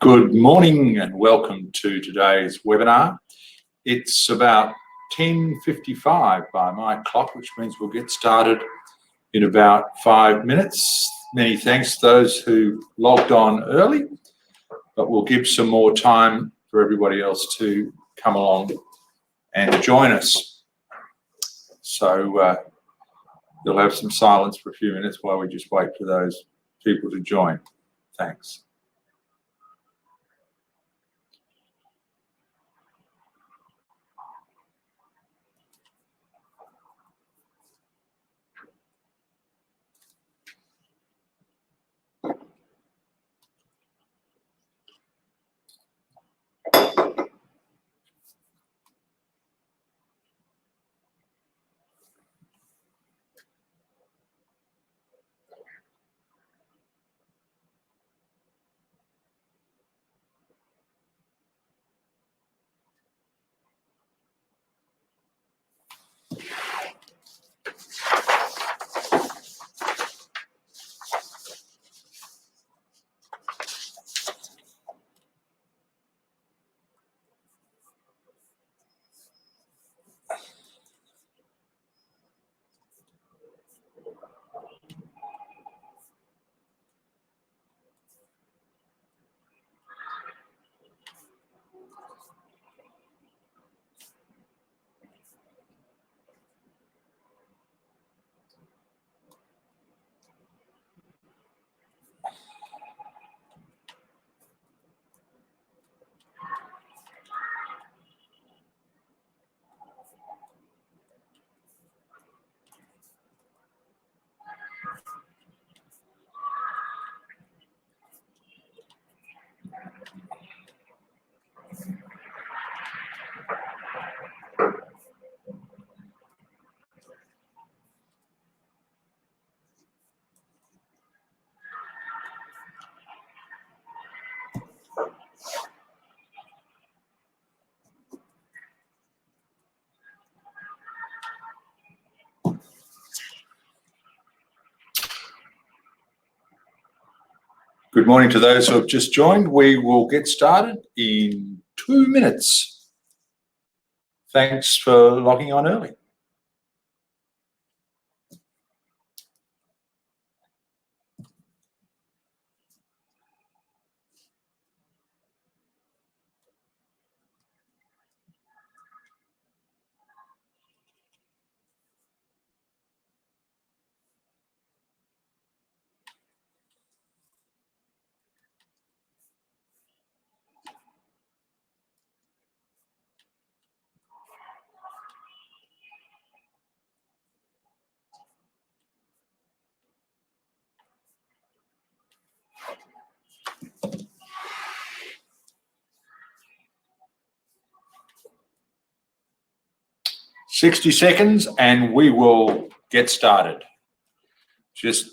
Good morning and welcome to today's webinar. It's about 10:55 by my clock, which means we'll get started in about 5 minutes. Many thanks to those who logged on early, but we'll give some more time for everybody else to come along and join us. So you'll have some silence for a few minutes while we just wait for those people to join. Thanks. Good morning to those who have just joined. We will get started in 2 minutes. Thanks for logging on early. "60 seconds and we will get started. Just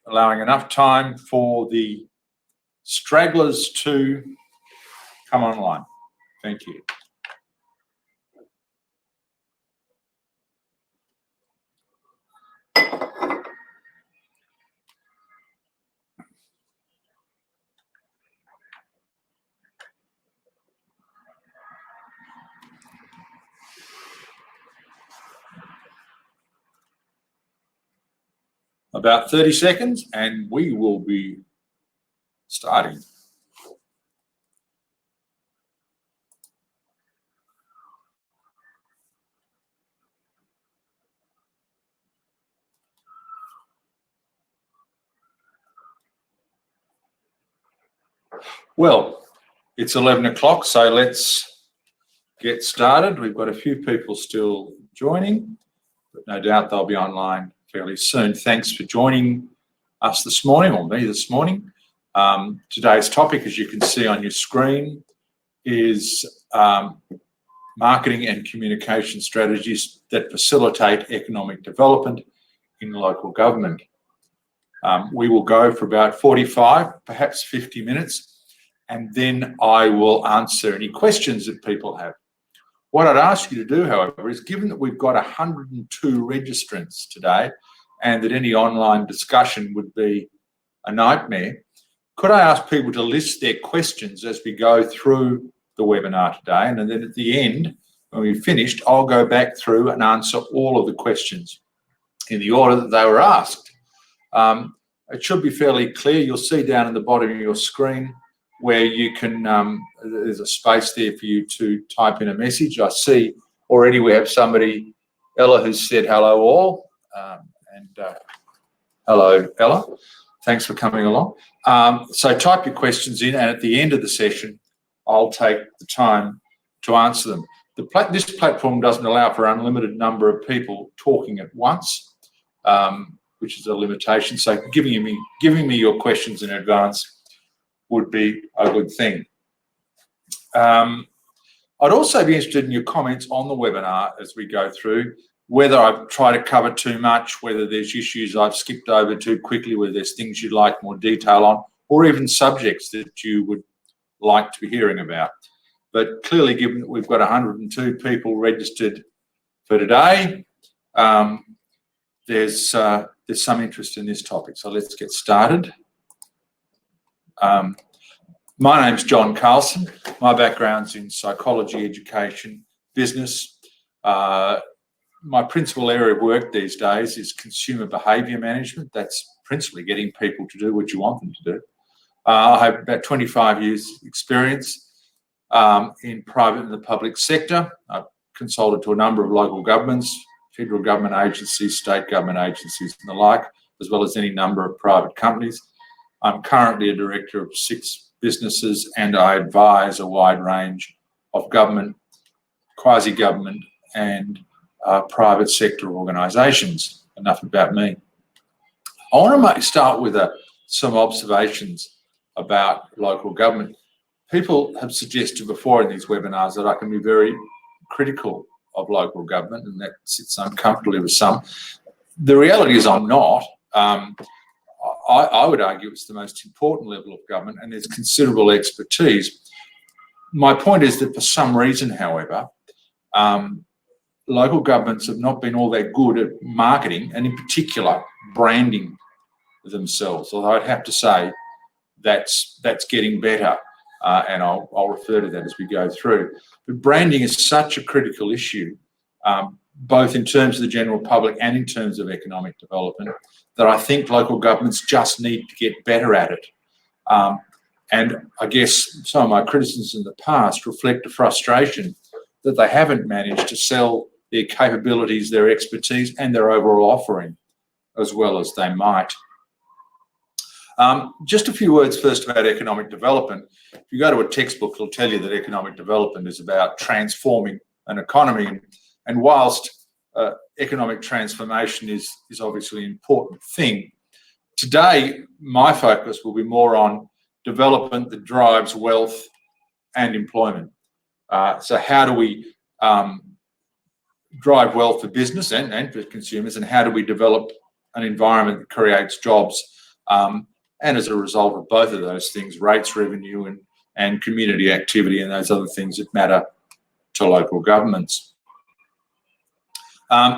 allowing enough time for the stragglers to come online. Thank you. About 30 seconds and we will be starting. Well, it's 11 o'clock, so let's get started. We've got a few people still joining, but no doubt they'll be online fairly soon. Thanks for joining us this morning, or me this morning. Today's topic, as you can see on your screen, is marketing and communication strategies that facilitate economic development in local government. We will go for about 45, perhaps 50 minutes, and then I will answer any questions that people have. What I'd ask you to do, however, is given that we've got 102 registrants today and that any online discussion would be a nightmare, could I ask people to list their questions as we go through the webinar today, and then at the end, when we've finished, I'll go back through and answer all of the questions in the order that they were asked. It should be fairly clear. You'll see down at the bottom of your screen where you can, there's a space there for you to type in a message. I see already we have somebody, Ella, who's said hello all, hello, Ella. Thanks for coming along. So type your questions in, and at the end of the session, I'll take the time to answer them. This platform doesn't allow for an unlimited number of people talking at once, which is a limitation. So giving me your questions in advance would be a good thing. I'd also be interested in your comments on the webinar as we go through, whether I've tried to cover too much, whether there's issues I've skipped over too quickly, whether there's things you'd like more detail on, or even subjects that you would like to be hearing about. But clearly, given that we've got 102 people registered for today, there's some interest in this topic. So let's get started. My name's John Carlson. My background's in psychology, education, business. My principal area of work these days is consumer behaviour management. That's principally getting people to do what you want them to do. I have about 25 years experience in private and the public sector. I've consulted to a number of local governments, federal government agencies, state government agencies and the like, as well as any number of private companies. I'm currently a director of 6 businesses, and I advise a wide range of government, quasi-government and private sector organisations. Enough about me. I want to start with some observations about local government. People have suggested before in these webinars that I can be very critical of local government, and that sits uncomfortably with some. The reality is I'm not. I would argue it's the most important level of government, and there's considerable expertise. My point is that for some reason, however, local governments have not been all that good at marketing, and in particular branding themselves, although I'd have to say that's getting better, and I'll refer to that as we go through. But branding is such a critical issue, both in terms of the general public and in terms of economic development, that I think local governments just need to get better at it. And I guess some of my criticisms in the past reflect a frustration that they haven't managed to sell their capabilities, their expertise and their overall offering as well as they might. Just a few words first about economic development. If you go to a textbook, it'll tell you that economic development is about transforming an economy. And whilst economic transformation is obviously an important thing, today my focus will be more on development that drives wealth and employment. So how do we drive wealth for business and for consumers, and how do we develop an environment that creates jobs, and as a result of both of those things, rates revenue and community activity and those other things that matter to local governments.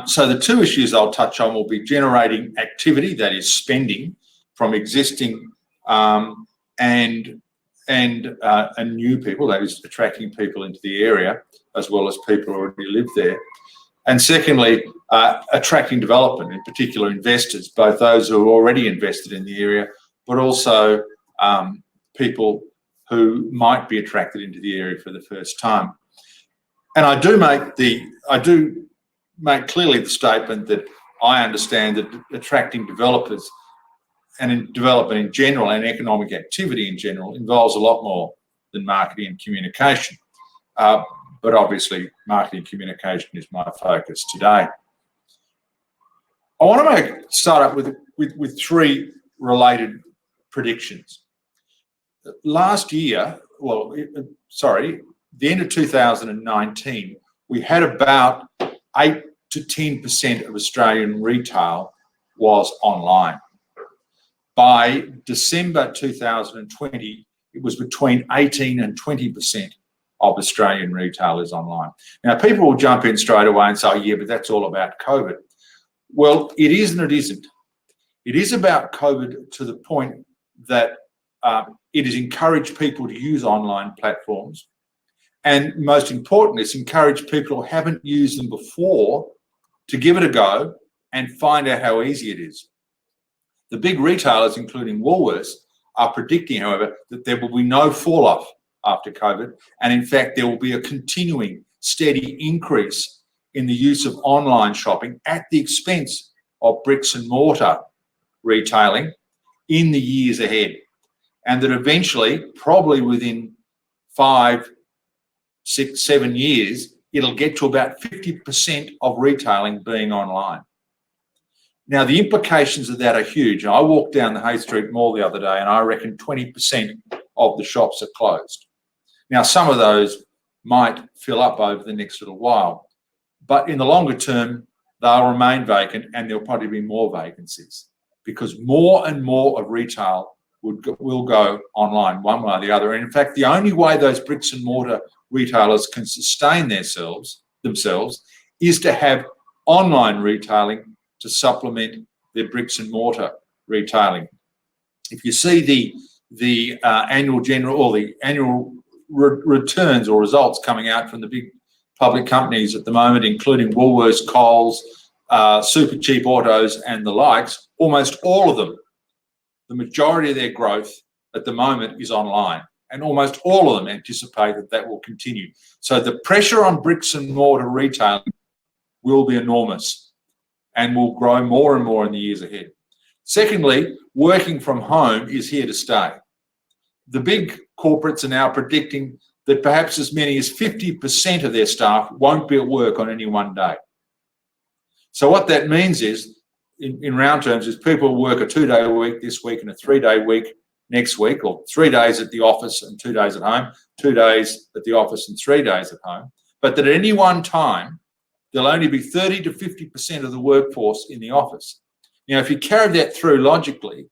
So the 2 issues I'll touch on will be generating activity, that is spending from existing and new people, that is attracting people into the area as well as people who already live there. And secondly, attracting development, in particular investors, both those who are already invested in the area, but also people who might be attracted into the area for the first time. And I do make clearly the statement that I understand that attracting developers and in development in general and economic activity in general involves a lot more than marketing and communication. But obviously marketing and communication is my focus today. I want to start up with 3 related predictions. Last year, the end of 2019, we had about 8 to 10% of Australian retail was online. By December 2020, it was between 18 and 20% of Australian retail is online. Now, people will jump in straight away and say, oh, yeah, but that's all about COVID. Well, it is and it isn't. It is about COVID to the point that it has encouraged people to use online platforms. And most importantly, it's encouraged people who haven't used them before to give it a go and find out how easy it is. The big retailers, including Woolworths, are predicting, however, that there will be no fall-off after COVID. And in fact, there will be a continuing steady increase in the use of online shopping at the expense of bricks and mortar retailing in the years ahead. And that eventually, probably within 5, 6, 7 years, it'll get to about 50% of retailing being online. Now, the implications of that are huge. I walked down the Hay Street Mall the other day and I reckon 20% of the shops are closed. Now, some of those might fill up over the next little while, but in the longer term, they'll remain vacant and there'll probably be more vacancies because more and more of retail will go online one way or the other. And in fact, the only way those bricks and mortar retailers can sustain themselves is to have online retailing to supplement their bricks and mortar retailing. If you see the annual returns or results coming out from the big public companies at the moment, including Woolworths, Coles, Super Cheap Autos and the likes, almost all of them, the majority of their growth at the moment is online, and almost all of them anticipate that that will continue. So the pressure on bricks and mortar retailing will be enormous and will grow more and more in the years ahead. Secondly, working from home is here to stay. The big corporates are now predicting that perhaps as many as 50% of their staff won't be at work on any one day. So what that means is, in round terms, is people will work a 2-day week this week and a 3-day week next week, or 3 days at the office and 2 days at home, 2 days at the office and 3 days at home, but that at any one time, there'll only be 30 to 50% of the workforce in the office. Now, if you carry that through logically,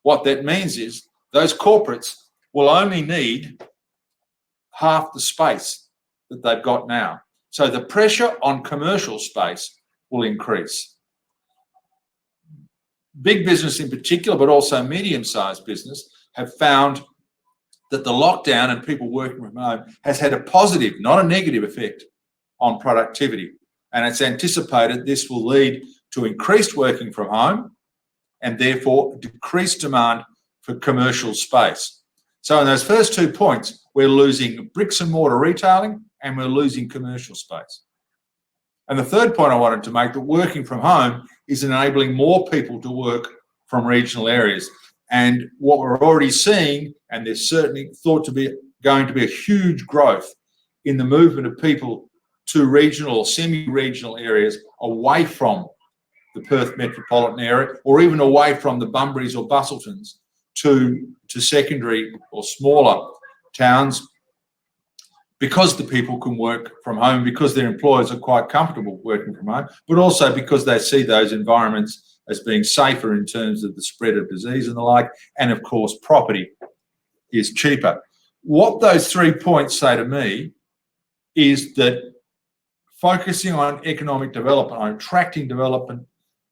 what that means is those corporates will only need half the space that they've got now. So the pressure on commercial space will increase. Big business in particular, but also medium-sized business, have found that the lockdown and people working from home has had a positive, not a negative effect on productivity. And it's anticipated this will lead to increased working from home and therefore decreased demand for commercial space. So in those first 2 points, we're losing bricks and mortar retailing and we're losing commercial space. And the third point I wanted to make, that working from home is enabling more people to work from regional areas. And what we're already seeing, and there's certainly thought to be going to be a huge growth in the movement of people to regional or semi-regional areas away from the Perth metropolitan area, or even away from the Bunburys or Busseltons to secondary or smaller towns, because the people can work from home, because their employers are quite comfortable working from home, but also because they see those environments as being safer in terms of the spread of disease and the like, and of course property is cheaper. What those 3 points say to me is that focusing on economic development, on attracting development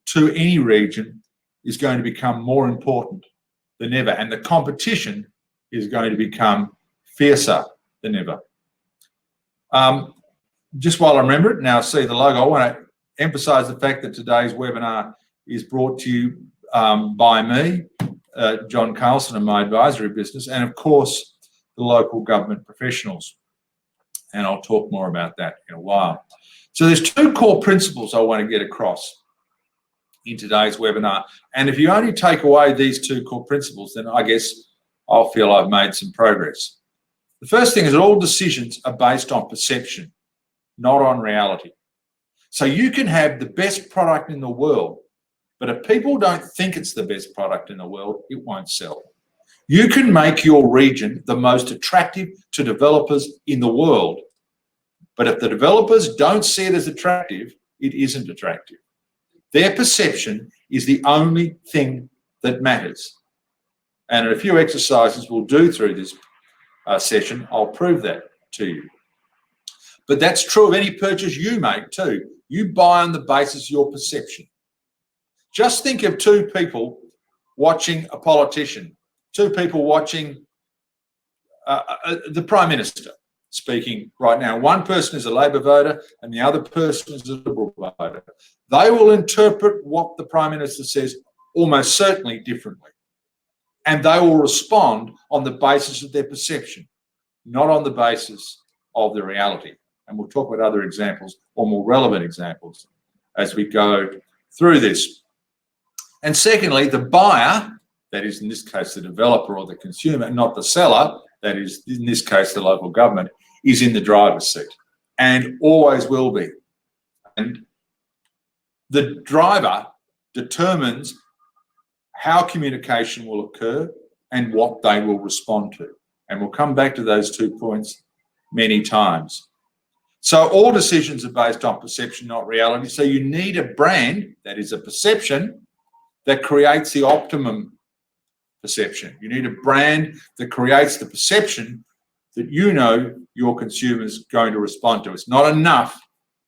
to any region, is going to become more important than ever, and the competition is going to become fiercer than ever. Just while I remember it, now see the logo, I want to emphasise the fact that today's webinar is brought to you by me, John Carlson, and my advisory business, and of course the local government professionals. And I'll talk more about that in a while. So there's 2 core principles I want to get across in today's webinar. And if you only take away these 2 core principles, then I guess I'll feel I've made some progress. The first thing is that all decisions are based on perception, not on reality. So you can have the best product in the world, but if people don't think it's the best product in the world, it won't sell. You can make your region the most attractive to developers in the world, but if the developers don't see it as attractive, it isn't attractive. Their perception is the only thing that matters. And in a few exercises we'll do through this session, I'll prove that to you. But that's true of any purchase you make too. You buy on the basis of your perception. Just think of 2 people watching a politician. two people watching the Prime Minister speaking right now. One person is a Labor voter and the other person is a Liberal voter. They will interpret what the Prime Minister says almost certainly differently. And they will respond on the basis of their perception, not on the basis of the reality. And we'll talk about other examples or more relevant examples as we go through this. And secondly, the buyer, that is in this case the developer or the consumer, not the seller, that is in this case the local government, is in the driver's seat and always will be. And the driver determines how communication will occur and what they will respond to. And we'll come back to those 2 points many times. So all decisions are based on perception, not reality. So you need a brand, that is a perception, that creates the optimum perception. You need a brand that creates the perception that you know your consumer's going to respond to. It's not enough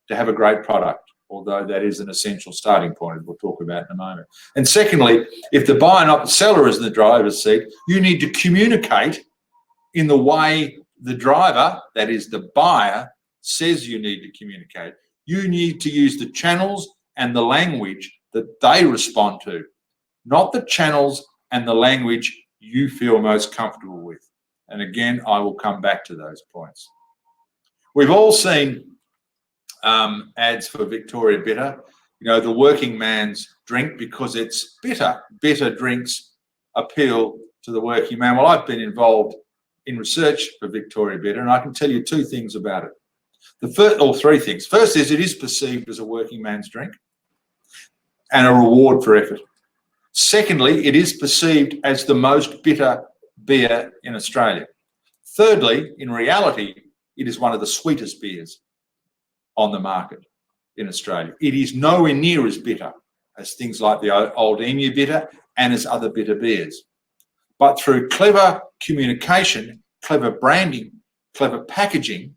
to have a great product, although that is an essential starting point, as we'll talk about in a moment. And secondly, if the buyer, not the seller, is in the driver's seat, you need to communicate in the way the driver, that is the buyer, says you need to communicate. You need to use the channels and the language that they respond to, not the channels and the language you feel most comfortable with. And again, I will come back to those points. We've all seen ads for Victoria Bitter, you know, the working man's drink, because it's bitter. Bitter drinks appeal to the working man. Well, I've been involved in research for Victoria Bitter, and I can tell you two things about it. Three things. First is it is perceived as a working man's drink and a reward for effort. Secondly, it is perceived as the most bitter beer in Australia. Thirdly, in reality, it is one of the sweetest beers on the market in Australia. It is nowhere near as bitter as things like the Old Emu Bitter and as other bitter beers. But through clever communication, clever branding, clever packaging,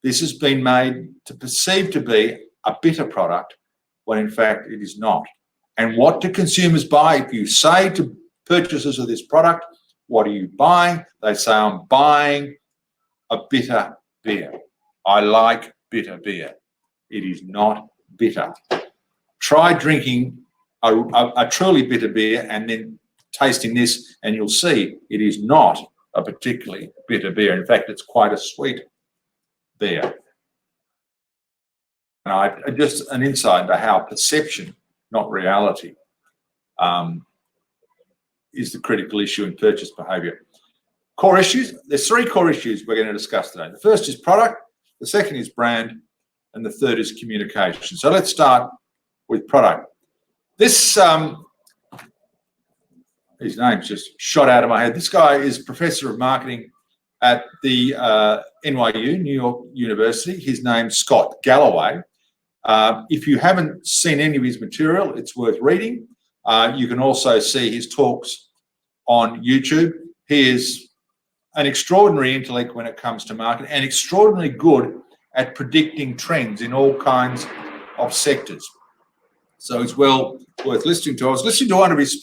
this has been made to perceive to be a bitter product when in fact it is not. And what do consumers buy? If you say to purchasers of this product, what are you buying? They say, I'm buying a bitter beer. I like bitter beer. It is not bitter. Try drinking a truly bitter beer and then tasting this, and you'll see it is not a particularly bitter beer. In fact, it's quite a sweet beer. And just an insight into how perception, not reality, is the critical issue in purchase behaviour. Core issues. There's three core issues we're going to discuss today. The first is product, the second is brand, and the third is communication. So let's start with product. This, his name's just shot out of my head. This guy is Professor of Marketing at the NYU, New York University. His name's Scott Galloway. If you haven't seen any of his material, it's worth reading. You can also see his talks on YouTube. He is an extraordinary intellect when it comes to marketing and extraordinarily good at predicting trends in all kinds of sectors. So it's well worth listening to. I was listening to one of his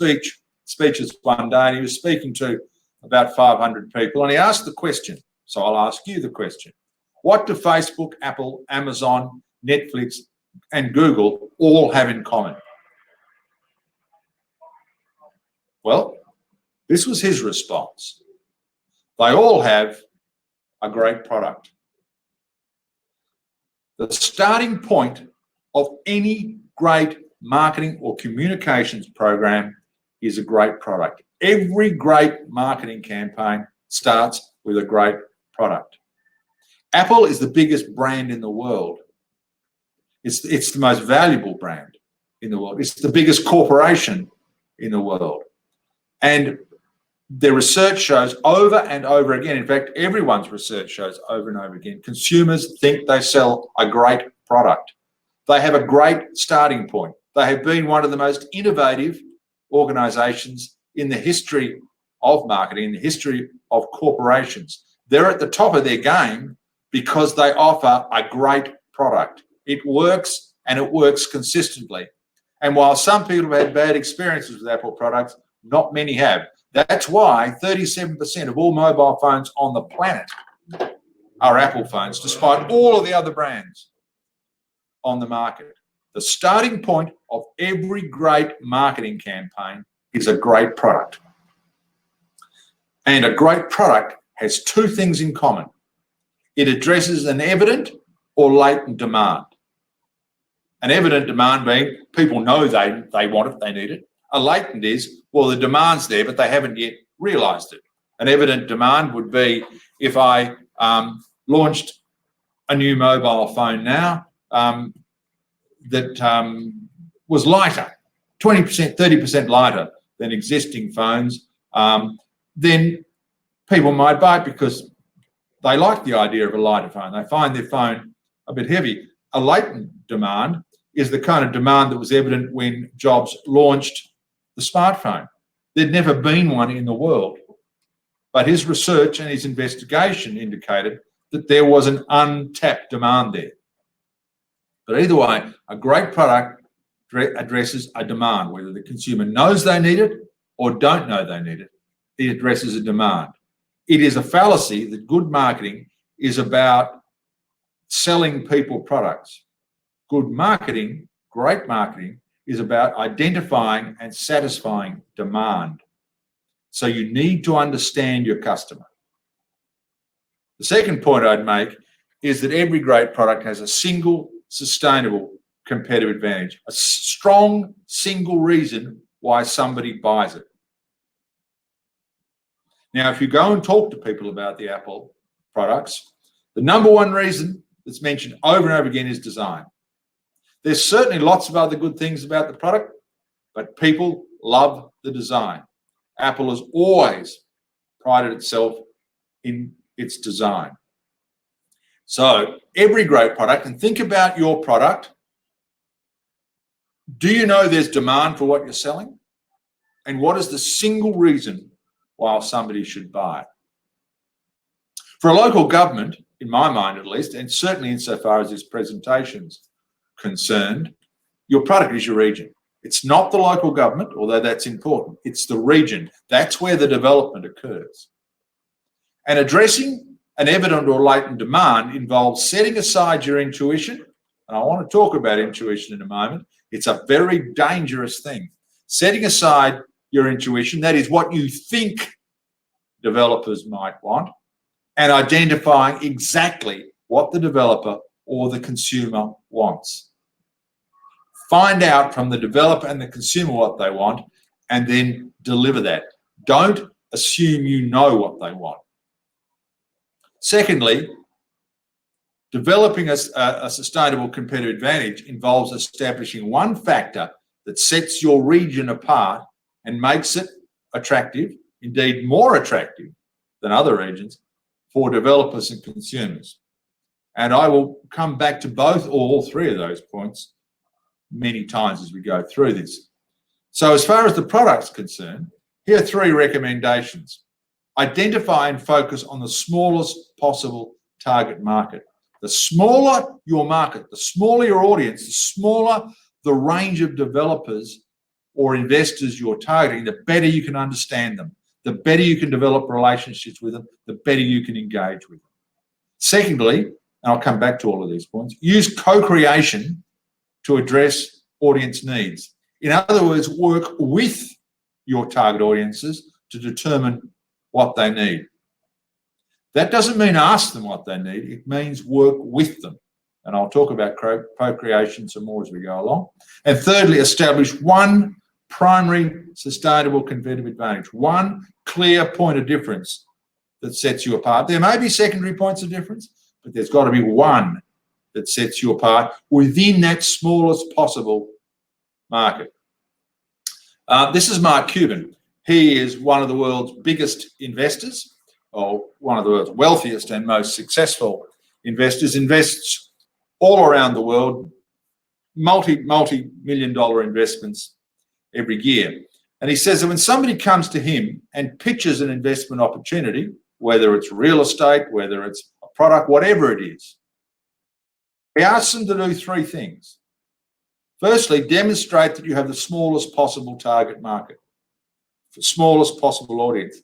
speeches one day, and he was speaking to about 500 people, and he asked the question, so I'll ask you the question. What do Facebook, Apple, Amazon, Netflix, and Google all have in common? Well, this was his response. They all have a great product. The starting point of any great marketing or communications program is a great product. Every great marketing campaign starts with a great product. Apple is the biggest brand in the world. It's the most valuable brand in the world. It's the biggest corporation in the world. And their research shows over and over again, in fact, everyone's research shows over and over again, consumers think they sell a great product. They have a great starting point. They have been one of the most innovative organisations in the history of marketing, in the history of corporations. They're at the top of their game because they offer a great product. It works, and it works consistently. And while some people have had bad experiences with Apple products, not many have. That's why 37% of all mobile phones on the planet are Apple phones, despite all of the other brands on the market. The starting point of every great marketing campaign is a great product. And a great product has two things in common. It addresses an evident or latent demand. An evident demand being people know they want it, they need it. A latent is, well, the demand's there, but they haven't yet realised it. An evident demand would be if I launched a new mobile phone now that was lighter, 20%, 30% lighter than existing phones, then people might buy it because they like the idea of a lighter phone. They find their phone a bit heavy. A latent demand is the kind of demand that was evident when Jobs launched the smartphone. There'd never been one in the world, but his research and his investigation indicated that there was an untapped demand there. But either way, a great product addresses a demand, whether the consumer knows they need it or don't know they need it. It addresses a demand. It is a fallacy that good marketing is about selling people products. Good marketing, great marketing, is about identifying and satisfying demand. So you need to understand your customer. The second point I'd make is that every great product has a single, sustainable competitive advantage, a strong single reason why somebody buys it. Now, if you go and talk to people about the Apple products, the number one reason that's mentioned over and over again is design. There's certainly lots of other good things about the product, but people love the design. Apple has always prided itself in its design. So every great product, and think about your product. Do you know there's demand for what you're selling? And what is the single reason why somebody should buy it? For a local government, in my mind at least, and certainly insofar as this presentation's concerned, your product is your region. It's not the local government, although that's important. It's the region. That's where the development occurs. And addressing an evident or latent demand involves setting aside your intuition. And I want to talk about intuition in a moment. It's a very dangerous thing. Setting aside your intuition, that is what you think developers might want, and identifying exactly what the developer or the consumer wants. Find out from the developer and the consumer what they want, and then deliver that. Don't assume you know what they want. Secondly, developing a sustainable competitive advantage involves establishing one factor that sets your region apart and makes it attractive, indeed more attractive than other regions, for developers and consumers. And I will come back to all three of those points many times as we go through this. So as far as the product's concerned, here are three recommendations. Identify and focus on the smallest possible target market. The smaller your market, the smaller your audience, the smaller the range of developers or investors you're targeting, the better you can understand them, the better you can develop relationships with them, the better you can engage with them. Secondly, and I'll come back to all of these points, use co-creation to address audience needs. In other words, work with your target audiences to determine what they need. That doesn't mean ask them what they need, it means work with them. And I'll talk about co-creation some more as we go along. And thirdly, establish one primary sustainable competitive advantage, one clear point of difference that sets you apart. There may be secondary points of difference, but there's got to be one that sets you apart within that smallest possible market. This is Mark Cuban. He is one of the world's biggest investors, or one of the world's wealthiest and most successful investors, invests all around the world, multi-million dollar investments every year. And he says that when somebody comes to him and pitches an investment opportunity, whether it's real estate, whether it's a product, whatever it is, he asks them to do three things. Firstly, demonstrate that you have the smallest possible target market. smallest possible audience.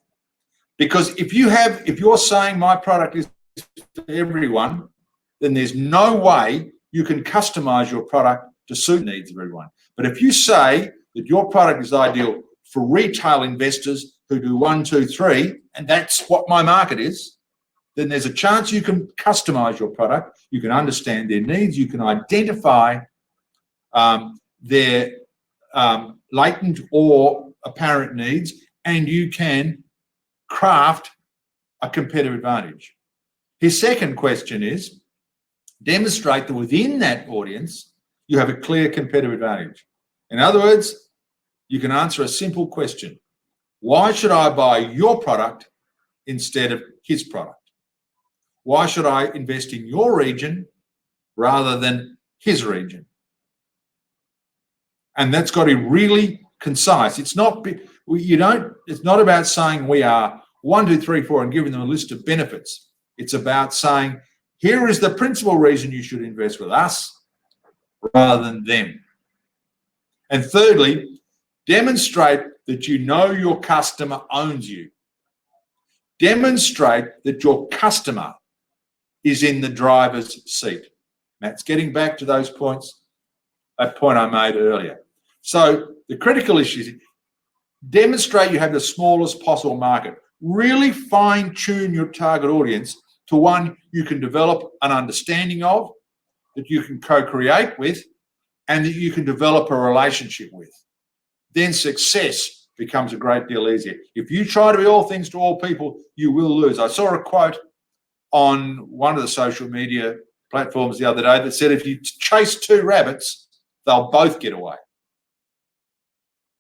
Because if you're saying my product is for everyone, then there's no way you can customize your product to suit the needs of everyone. But if you say that your product is ideal for retail investors who do 1, 2, 3, and that's what my market is, then there's a chance you can customize your product, you can understand their needs, you can identify their latent or apparent needs, and you can craft a competitive advantage. His second question is, demonstrate that within that audience, you have a clear competitive advantage. In other words, you can answer a simple question. Why should I buy your product instead of his product? Why should I invest in your region rather than his region? And that's got to be really concise. It's not about saying we are 1, 2, 3, 4 and giving them a list of benefits. It's about saying, here is the principal reason you should invest with us rather than them. And thirdly, demonstrate that you know your customer owns you. Demonstrate that your customer is in the driver's seat. That's getting back to that point I made earlier. So the critical issue is demonstrate you have the smallest possible market. Really fine-tune your target audience to one you can develop an understanding of, that you can co-create with, and that you can develop a relationship with. Then success becomes a great deal easier. If you try to be all things to all people, you will lose. I saw a quote on one of the social media platforms the other day that said, if you chase 2 rabbits, they'll both get away.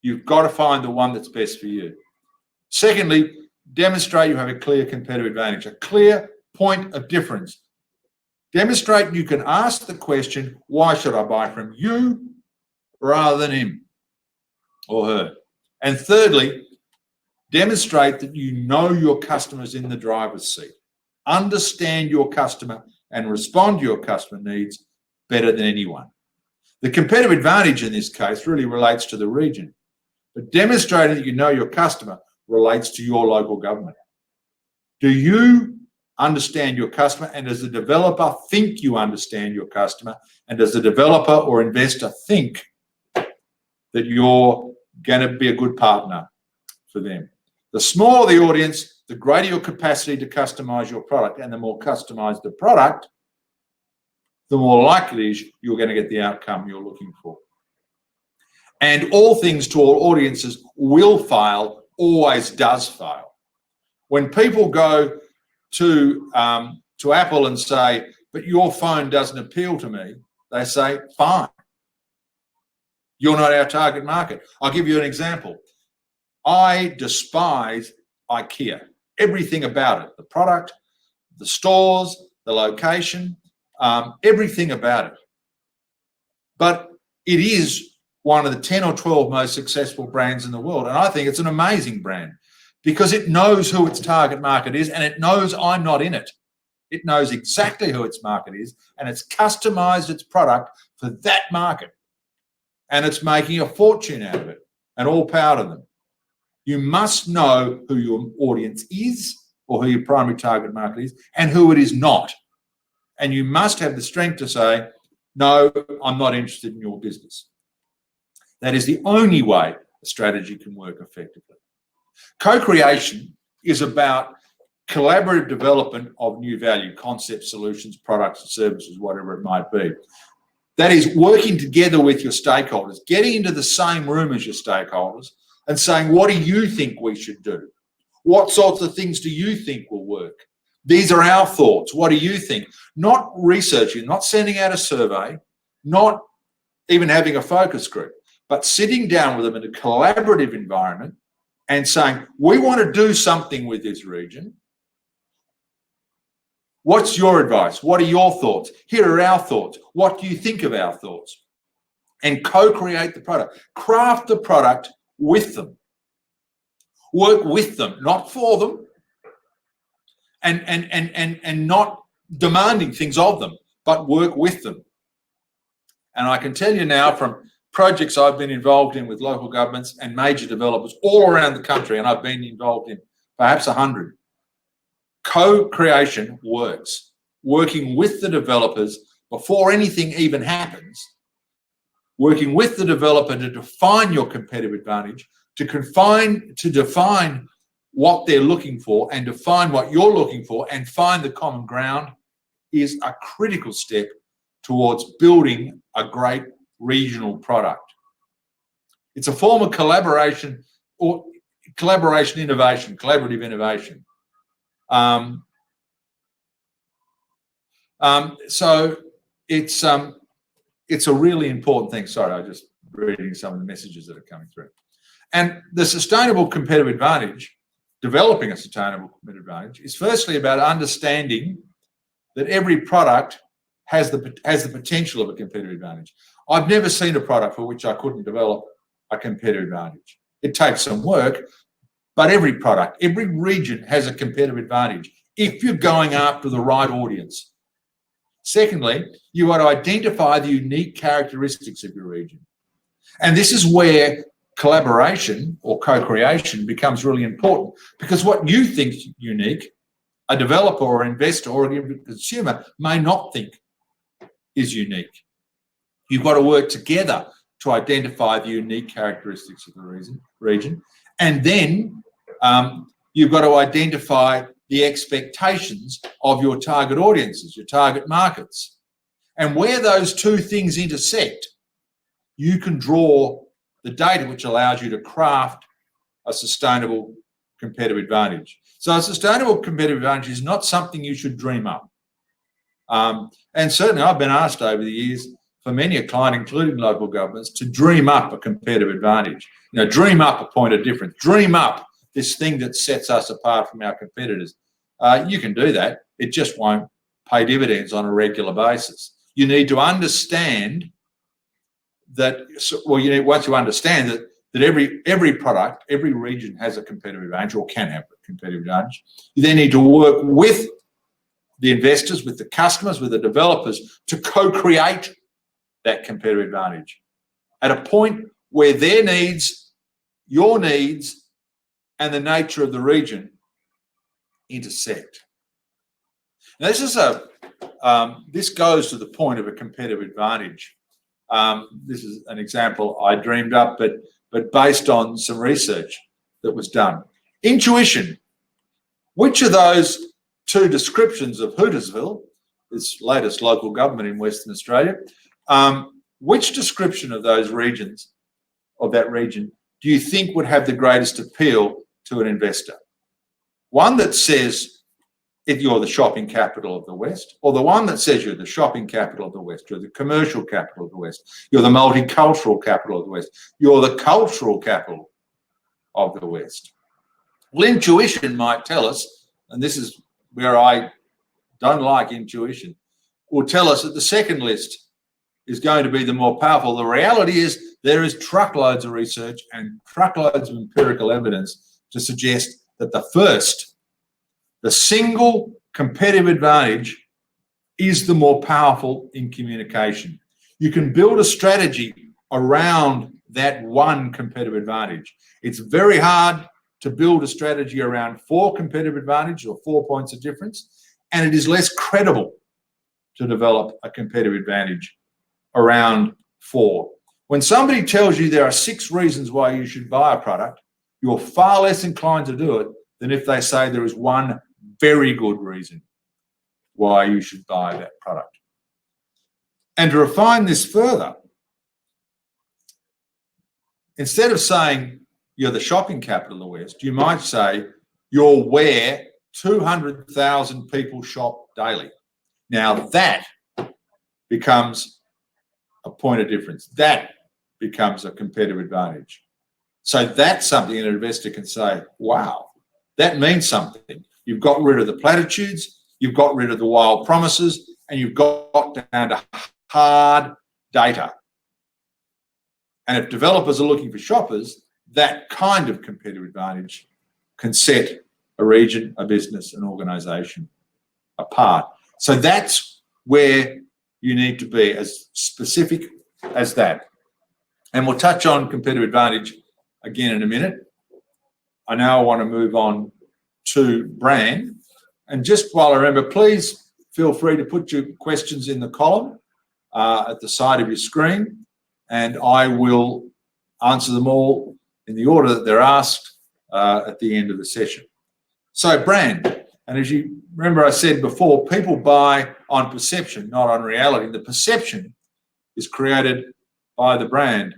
You've got to find the one that's best for you. Secondly, demonstrate you have a clear competitive advantage, a clear point of difference. Demonstrate you can ask the question, why should I buy from you rather than him or her? And thirdly, demonstrate that you know your customer's in the driver's seat. Understand your customer and respond to your customer needs better than anyone. The competitive advantage in this case really relates to the region, but demonstrating that you know your customer relates to your local government. Do you understand your customer, and does the developer think you understand your customer, and does the developer or investor think that you're going to be a good partner for them? The smaller the audience, the greater your capacity to customize your product, and the more customized the product, the more likely it is you're going to get the outcome you're looking for. And all things to all audiences will fail, always does fail. When people go to Apple and say, but your phone doesn't appeal to me, they say, fine. You're not our target market. I'll give you an example. I despise IKEA. Everything about it, the product, the stores, the location, everything about it. But it is one of the 10 or 12 most successful brands in the world. And I think it's an amazing brand because it knows who its target market is, and it knows I'm not in it. It knows exactly who its market is, and it's customized its product for that market. And it's making a fortune out of it, and all power to them. You must know who your audience is, or who your primary target market is, and who it is not. And you must have the strength to say, no, I'm not interested in your business. That is the only way a strategy can work effectively. Co-creation is about collaborative development of new value, concepts, solutions, products, and services, whatever it might be. That is working together with your stakeholders, getting into the same room as your stakeholders and saying, what do you think we should do? What sorts of things do you think will work? These are our thoughts. What do you think? Not researching, not sending out a survey, not even having a focus group, but sitting down with them in a collaborative environment and saying, we want to do something with this region. What's your advice? What are your thoughts? Here are our thoughts. What do you think of our thoughts? And co-create the product. Craft the product with them. Work with them, not for them, and not demanding things of them, but work with them. And I can tell you now from projects I've been involved in with local governments and major developers all around the country, and I've been involved in perhaps 100, co-creation works. Working with the developers before anything even happens, working with the developer to define your competitive advantage, to define what they're looking for and define what you're looking for and find the common ground is a critical step towards building a great regional product. It's a form of collaboration or collaborative innovation. So it's a really important thing. Sorry, I'm just reading some of the messages that are coming through. And the sustainable competitive advantage, developing a sustainable competitive advantage, is firstly about understanding that every product has the potential of a competitive advantage. I've never seen a product for which I couldn't develop a competitive advantage. It takes some work, but every product, every region has a competitive advantage if you're going after the right audience. Secondly, you want to identify the unique characteristics of your region. And this is where collaboration or co-creation becomes really important, because what you think is unique, a developer or investor or a consumer may not think is unique. You've got to work together to identify the unique characteristics of the region. And then you've got to identify the expectations of your target audiences, your target markets. And where those two things intersect, you can draw the data which allows you to craft a sustainable competitive advantage. So a sustainable competitive advantage is not something you should dream up. And certainly I've been asked over the years for many a client, including local governments, to dream up a competitive advantage. You know, dream up a point of difference, dream up this thing that sets us apart from our competitors. You can do that. It just won't pay dividends on a regular basis. You need to understand that, once you understand that every product, every region has a competitive advantage or can have a competitive advantage, you then need to work with the investors, with the customers, with the developers to co-create that competitive advantage at a point where their needs, your needs, and the nature of the region intersect. Now, this goes to the point of a competitive advantage. This is an example I dreamed up, but based on some research that was done. Intuition. Which of those two descriptions of Hootersville, this latest local government in Western Australia, which description of those regions, of that region, do you think would have the greatest appeal to an investor? One that says if you're the shopping capital of the West, or the one that says you're the shopping capital of the West, you're the commercial capital of the West, you're the multicultural capital of the West, you're the cultural capital of the West. Well, intuition might tell us, and this is where I don't like intuition, will tell us that the second list is going to be the more powerful. The reality is there is truckloads of research and truckloads of empirical evidence to suggest that the first, the single competitive advantage, is the more powerful in communication. You can build a strategy around that one competitive advantage. It's very hard to build a strategy around 4 competitive advantages or 4 points of difference, and it is less credible to develop a competitive advantage around 4. When somebody tells you there are 6 reasons why you should buy a product, you're far less inclined to do it than if they say there is one very good reason why you should buy that product. And to refine this further, instead of saying you're the shopping capital of the West, you might say you're where 200,000 people shop daily. Now that becomes a point of difference. That becomes a competitive advantage. So that's something an investor can say, wow, that means something. You've got rid of the platitudes, you've got rid of the wild promises, and you've got down to hard data. And if developers are looking for shoppers, that kind of competitive advantage can set a region, a business, an organisation apart. So that's where you need to be as specific as that. And we'll touch on competitive advantage again in a minute. I now want to move on to brand. And just while I remember, please feel free to put your questions in the column at the side of your screen, and I will answer them all in the order that they're asked at the end of the session. So brand, and as you remember I said before, people buy on perception, not on reality. The perception is created by the brand.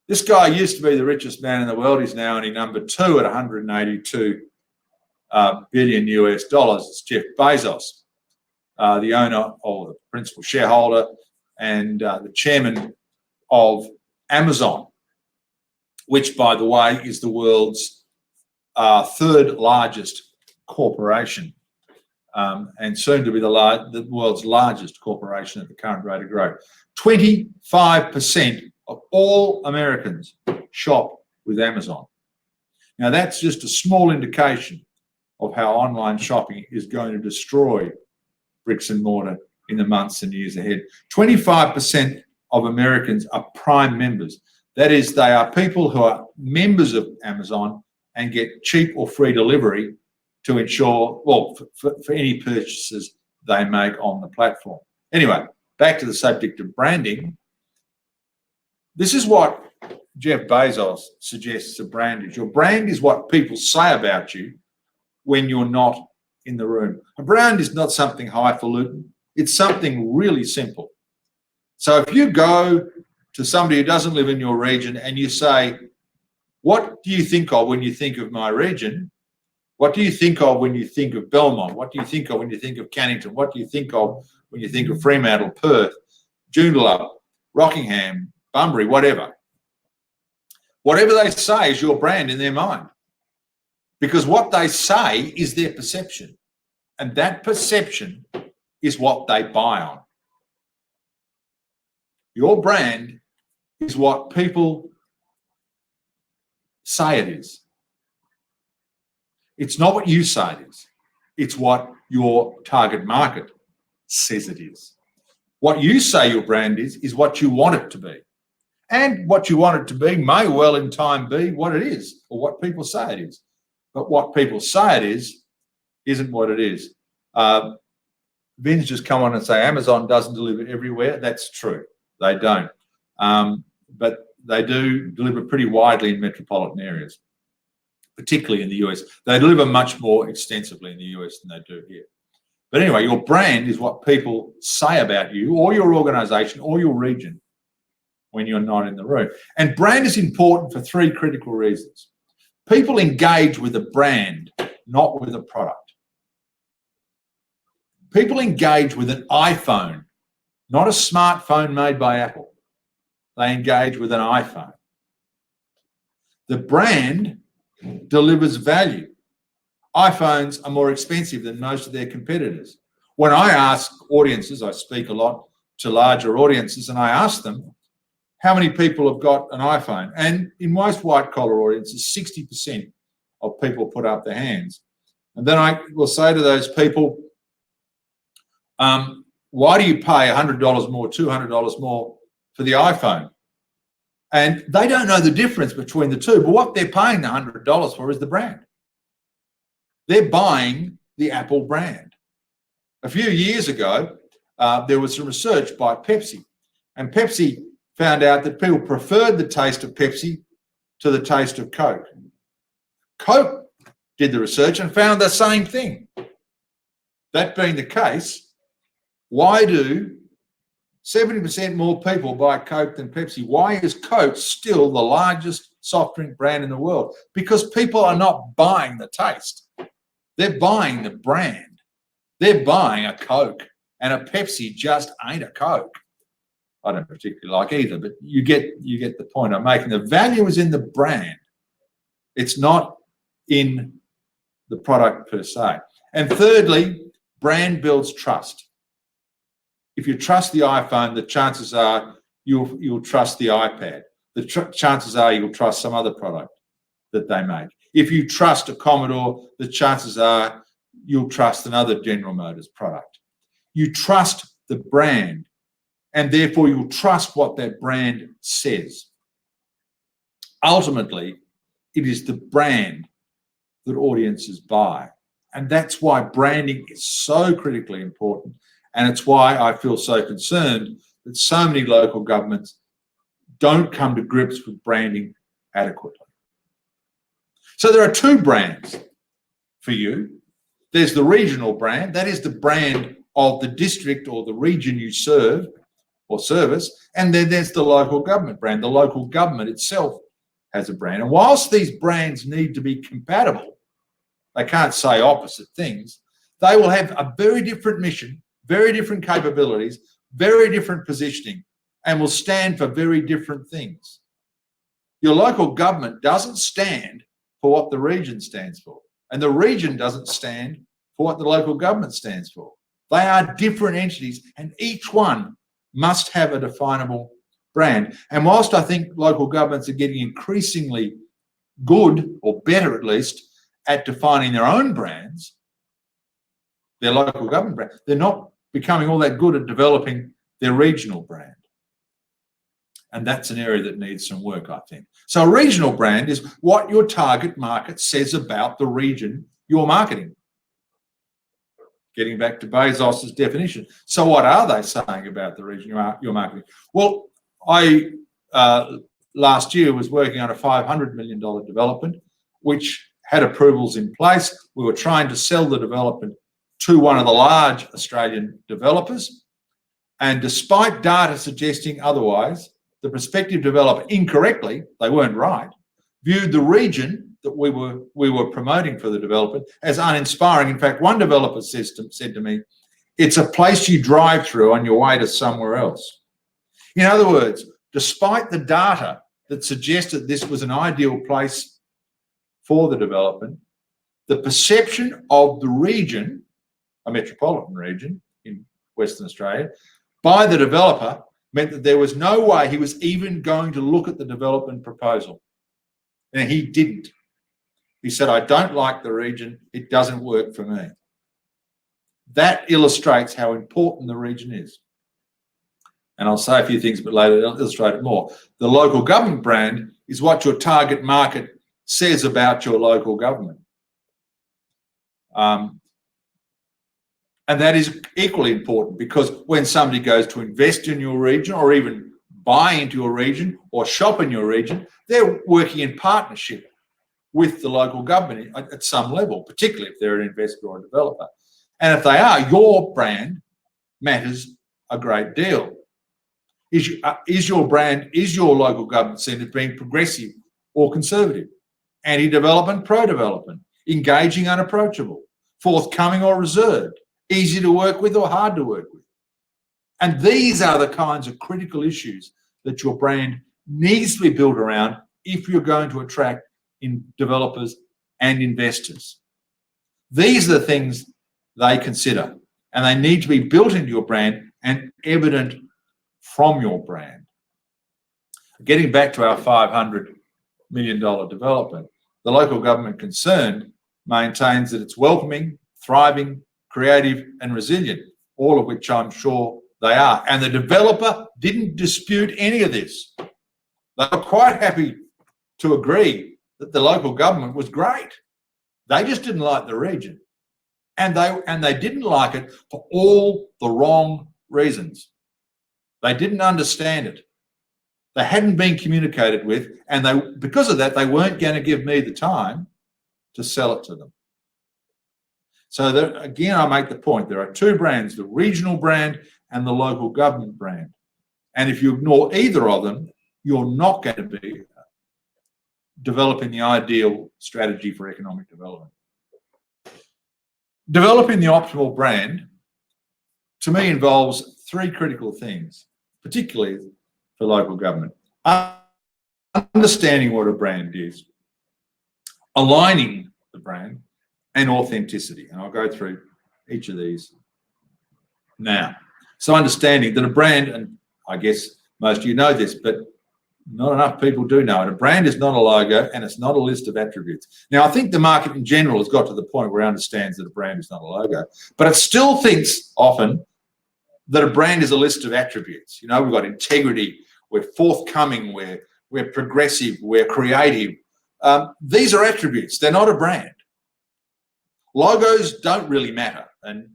This guy used to be the richest man in the world. He's now only number 2 at 182 billion US dollars. It's Jeff Bezos, the owner or the principal shareholder and the chairman of Amazon, which, by the way, is the world's third largest corporation and soon to be the world's largest corporation at the current rate of growth. 25% of all Americans shop with Amazon. Now, that's just a small indication of how online shopping is going to destroy bricks and mortar in the months and years ahead. 25% of Americans are Prime members. That is, they are people who are members of Amazon and get cheap or free delivery to ensure, well, for any purchases they make on the platform. Anyway, back to the subject of branding. This is what Jeff Bezos suggests a brand is. Your brand is what people say about you when you're not in the room. A brand is not something highfalutin. It's something really simple. So if you go to somebody who doesn't live in your region and you say, what do you think of when you think of my region? What do you think of when you think of Belmont? What do you think of when you think of Cannington? What do you think of when you think of Fremantle, Perth, Joondalup, Rockingham, Bunbury, whatever? Whatever they say is your brand in their mind, because what they say is their perception, and that perception is what they buy on. Your brand is what people say it is. It's not what you say it is. It's what your target market says it is. What you say your brand is what you want it to be. And what you want it to be may well in time be what it is, or what people say it is. But what people say it is isn't what it is. Vin's just come on and say Amazon doesn't deliver everywhere. That's true. They don't. But they do deliver pretty widely in metropolitan areas, particularly in the US. They deliver much more extensively in the US than they do here. But anyway, your brand is what people say about you or your organization or your region when you're not in the room. And brand is important for 3 critical reasons. People engage with a brand, not with a product. People engage with an iPhone, not a smartphone made by Apple. They engage with an iPhone. The brand delivers value. iPhones are more expensive than most of their competitors. When I ask audiences, I speak a lot to larger audiences, and I ask them, how many people have got an iPhone? And in most white-collar audiences, 60% of people put up their hands. And then I will say to those people, why do you pay $100 more, $200 more for the iPhone? And they don't know the difference between the two, but what they're paying the $100 for is the brand. They're buying the Apple brand. A few years ago, there was some research by Pepsi, and Pepsi found out that people preferred the taste of Pepsi to the taste of Coke. Coke did the research and found the same thing. That being the case, why do 70% more people buy Coke than Pepsi? Why is Coke still the largest soft drink brand in the world? Because people are not buying the taste. They're buying the brand. They're buying a Coke, and a Pepsi just ain't a Coke. I don't particularly like either, but you get the point I'm making. The value is in the brand. It's not in the product per se. And thirdly, brand builds trust. If you trust the iPhone, the chances are you'll trust the iPad. The chances are you'll trust some other product that they make. If you trust a Commodore, the chances are you'll trust another General Motors product. You trust the brand, and therefore you'll trust what that brand says. ultimately, it is the brand that audiences buy. And that's why branding is so critically important. And it's why I feel so concerned that so many local governments don't come to grips with branding adequately. So there are two brands for you. There's the regional brand, that is the brand of the district or the region you serve or service, and then there's the local government brand. The local government itself has a brand. And whilst these brands need to be compatible, they can't say opposite things, they will have a very different mission, very different capabilities, very different positioning, and will stand for very different things. Your local government doesn't stand for what the region stands for, and the region doesn't stand for what the local government stands for. They are different entities, and each one must have a definable brand. And whilst I think local governments are getting increasingly good, or better at least, at defining their own brands, their local government brand, they're not becoming all that good at developing their regional brand. And that's an area that needs some work, I think. So a regional brand is what your target market says about the region you're marketing. Getting back to Bezos's definition. So what are they saying about the region you're marketing? Well, I last year was working on a $500 million development, which had approvals in place. We were trying to sell the development to one of the large Australian developers. And despite data suggesting otherwise, the prospective developer incorrectly, they weren't right, viewed the region that we were promoting for the development as uninspiring. In fact, one developer said to me, it's a place you drive through on your way to somewhere else. In other words, despite the data that suggested this was an ideal place for the development, the perception of the region, a metropolitan region in Western Australia, by the developer meant that there was no way he was even going to look at the development proposal. And he didn't. He said, I don't like the region, it doesn't work for me. That illustrates how important the region is. And I'll say a few things, but later I'll illustrate it more. The local government brand is what your target market says about your local government. And that is equally important, because when somebody goes to invest in your region, or even buy into your region or shop in your region, they're working in partnership with the local government at some level, particularly if they're an investor or a developer. And if they are, your brand matters a great deal. Is your local government seen as being progressive or conservative, anti-development, pro-development, engaging, unapproachable, forthcoming or reserved, easy to work with or hard to work with? And these are the kinds of critical issues that your brand needs to be built around if you're going to attract in developers and investors. These are the things they consider, and they need to be built into your brand and evident from your brand. Getting back to our $500 million development, the local government concerned maintains that it's welcoming, thriving, creative and resilient, all of which I'm sure they are. And the developer didn't dispute any of this. They were quite happy to agree that the local government was great. They just didn't like the region. And they didn't like it for all the wrong reasons. They didn't understand it. They hadn't been communicated with, and because of that, they weren't going to give me the time to sell it to them. So again, I make the point, there are two brands, the regional brand and the local government brand. And if you ignore either of them, you're not going to be developing the ideal strategy for economic development. Developing the optimal brand, to me, involves three critical things, particularly for local government. Understanding what a brand is, aligning the brand, and authenticity. And I'll go through each of these now. So understanding that a brand, and I guess most of you know this, but not enough people do know it. A brand is not a logo, and it's not a list of attributes. Now, I think the market in general has got to the point where it understands that a brand is not a logo, but it still thinks often that a brand is a list of attributes. You know, we've got integrity, we're forthcoming, we're we're progressive, we're creative. These are attributes. They're not a brand. Logos don't really matter. And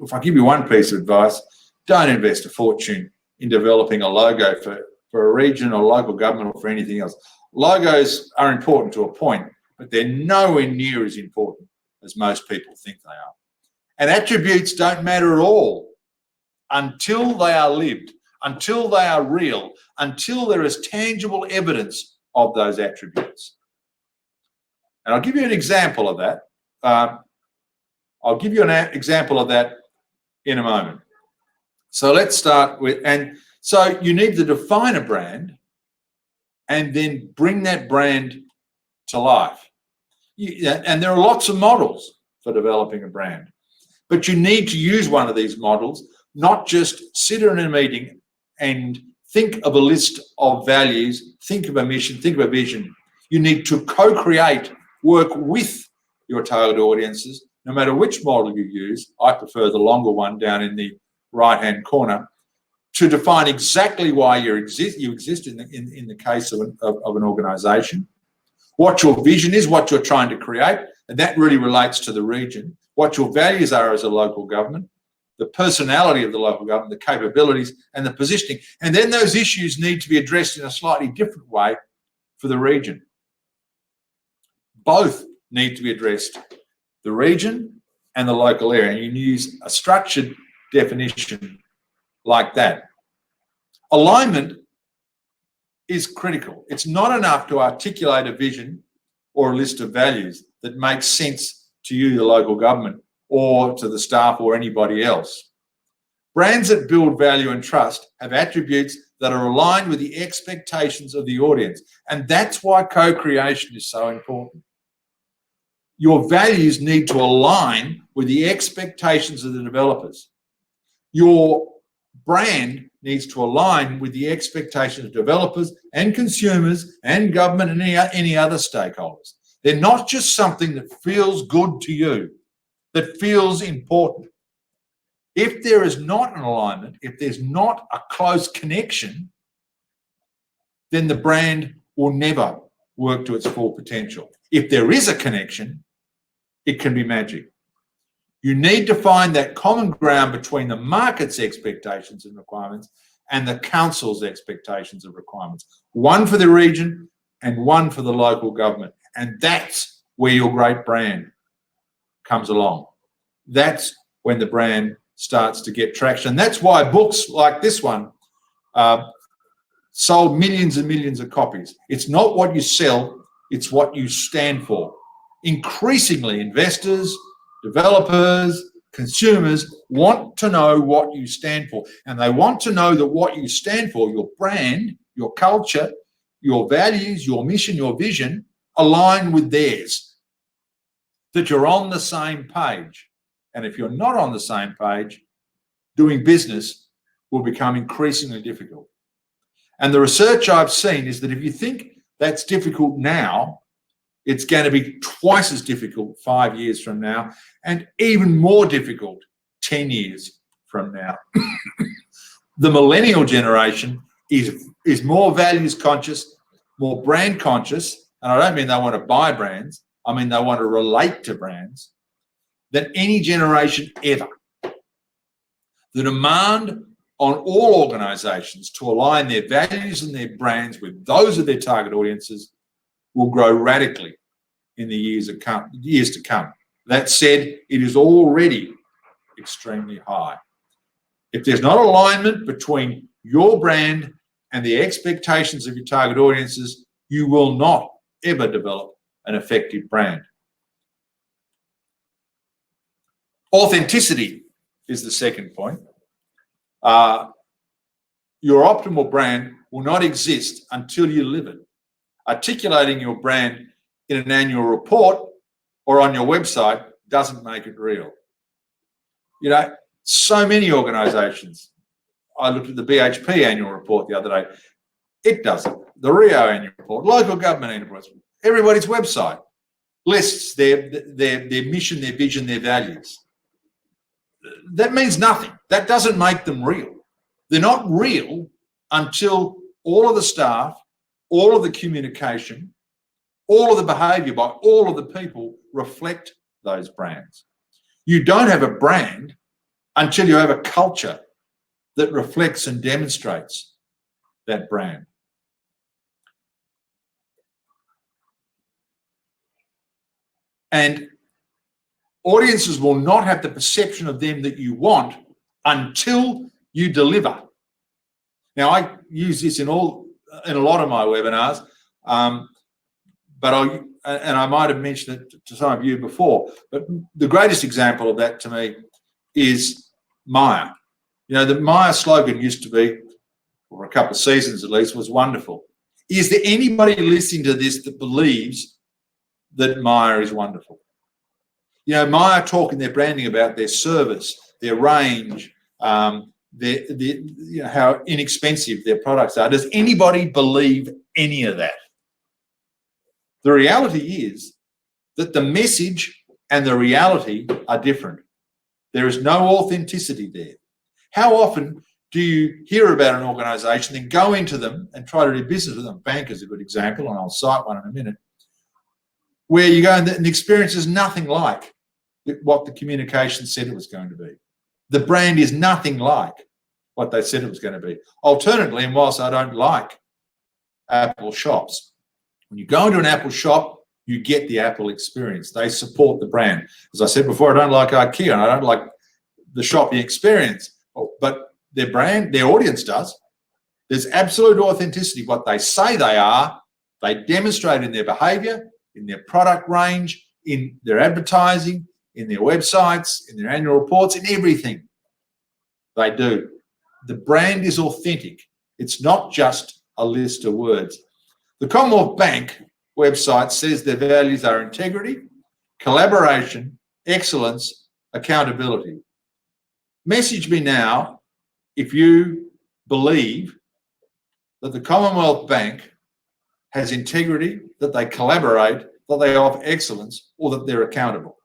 if I give you one piece of advice, don't invest a fortune in developing a logo for a region or local government or for anything else. Logos are important to a point, but they're nowhere near as important as most people think they are. And attributes don't matter at all until they are lived, until they are real, until there is tangible evidence of those attributes. And I'll give you an example of that. I'll give you an example of that in a moment. So let's start with, and so you need to define a brand and then bring that brand to life. And there are lots of models for developing a brand, but you need to use one of these models, not just sit in a meeting and think of a list of values, think of a mission, think of a vision. You need to co-create, work with your target audiences, no matter which model you use. I prefer the longer one down in the right-hand corner, to define exactly why you exist in the case of an organisation, what your vision is, what you're trying to create, and that really relates to the region, what your values are as a local government, the personality of the local government, the capabilities and the positioning. And then those issues need to be addressed in a slightly different way for the region. Both need to be addressed, the region and the local area. And you use a structured definition like that. Alignment is critical. It's not enough to articulate a vision or a list of values that makes sense to you, the local government, or to the staff or anybody else. Brands that build value and trust have attributes that are aligned with the expectations of the audience. And that's why co-creation is so important. Your values need to align with the expectations of the developers. Your brand needs to align with the expectations of developers and consumers and government and any other stakeholders. They're not just something that feels good to you, that feels important. If there is not an alignment, if there's not a close connection, then the brand will never work to its full potential. If there is a connection, it can be magic. You need to find that common ground between the market's expectations and requirements and the council's expectations and requirements. One for the region and one for the local government. And that's where your great brand comes along. That's when the brand starts to get traction. That's why books like this one sold millions and millions of copies. It's not what you sell, it's what you stand for. Increasingly, investors, developers, consumers want to know what you stand for. And they want to know that what you stand for, your brand, your culture, your values, your mission, your vision, align with theirs. That you're on the same page. And if you're not on the same page, doing business will become increasingly difficult. And the research I've seen is that if you think that's difficult now, it's going to be twice as difficult 5 years from now and even more difficult 10 years from now. The millennial generation is more values conscious, more brand conscious, and I don't mean they want to buy brands, I mean they want to relate to brands, than any generation ever. The demand on all organisations to align their values and their brands with those of their target audiences will grow radically in the years to come. That said, it is already extremely high. If there's not alignment between your brand and the expectations of your target audiences, you will not ever develop an effective brand. Authenticity is the second point. Your optimal brand will not exist until you live it. Articulating your brand in an annual report or on your website doesn't make it real. You know, so many organisations, I looked at the BHP annual report the other day, it doesn't. The Rio annual report, local government annual report, everybody's website lists their mission, their vision, their values. That means nothing. That doesn't make them real. They're not real until all of the staff all of the communication, all of the behaviour by all of the people reflect those brands. You don't have a brand until you have a culture that reflects and demonstrates that brand. And audiences will not have the perception of them that you want until you deliver. Now, I use this in a lot of my webinars, but I might have mentioned it to some of you before, but the greatest example of that to me is Myer. You know, the Myer slogan used to be, for a couple of seasons at least, was wonderful. Is there anybody listening to this that believes that Myer is wonderful? You know, Myer talk in their branding about their service, their range, you know, how inexpensive their products are. Does anybody believe any of that? The reality is that the message and the reality are different. There is no authenticity there. How often do you hear about an organisation, then go into them and try to do business with them? A bank is a good example, and I'll cite one in a minute, where you go and the experience is nothing like what the communication said it was going to be. The brand is nothing like what they said it was going to be. Alternatively, and whilst I don't like Apple shops, when you go into an Apple shop, you get the Apple experience. They support the brand. As I said before, I don't like IKEA and I don't like the shopping experience, but their brand, their audience does. There's absolute authenticity. What they say they are, they demonstrate in their behaviour, in their product range, in their advertising, in their websites, in their annual reports, in everything they do. The brand is authentic. It's not just a list of words. The Commonwealth Bank website says their values are integrity, collaboration, excellence, accountability. Message me now if you believe that the Commonwealth Bank has integrity, that they collaborate, that they offer excellence, or that they're accountable.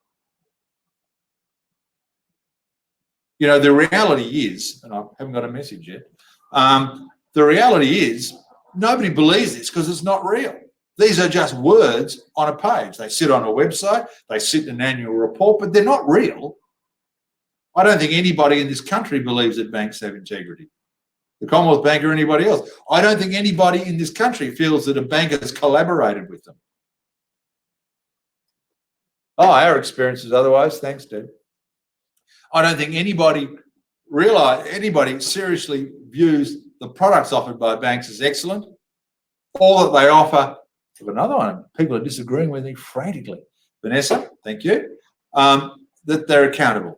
You know, the reality is, and I haven't got a message yet, the reality is nobody believes this because it's not real. These are just words on a page. They sit on a website, they sit in an annual report, but they're not real. I don't think anybody in this country believes that banks have integrity. The Commonwealth Bank or anybody else. I don't think anybody in this country feels that a bank has collaborated with them. Oh, our experience is otherwise. Thanks, Deb. I don't think anybody seriously views the products offered by banks as excellent, or that they offer. Another one, people are disagreeing with me frantically. Vanessa, thank you. That they're accountable.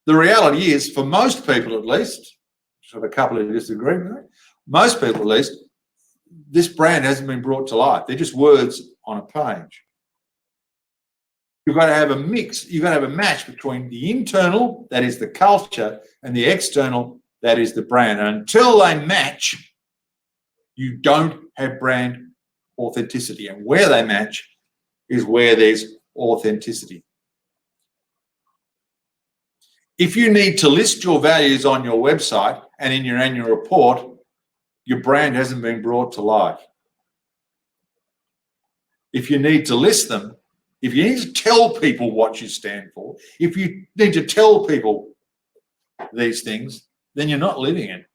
The reality is, for most people at least, sort of a couple who disagree with me, most people at least, this brand hasn't been brought to life. They're just words on a page. You've got to have a mix. You've got to have a match between the internal, that is the culture, and the external, that is the brand. And until they match, you don't have brand authenticity. And where they match is where there's authenticity. If you need to list your values on your website and in your annual report, your brand hasn't been brought to life. If you need to list them, if you need to tell people what you stand for, if you need to tell people these things, then you're not living it.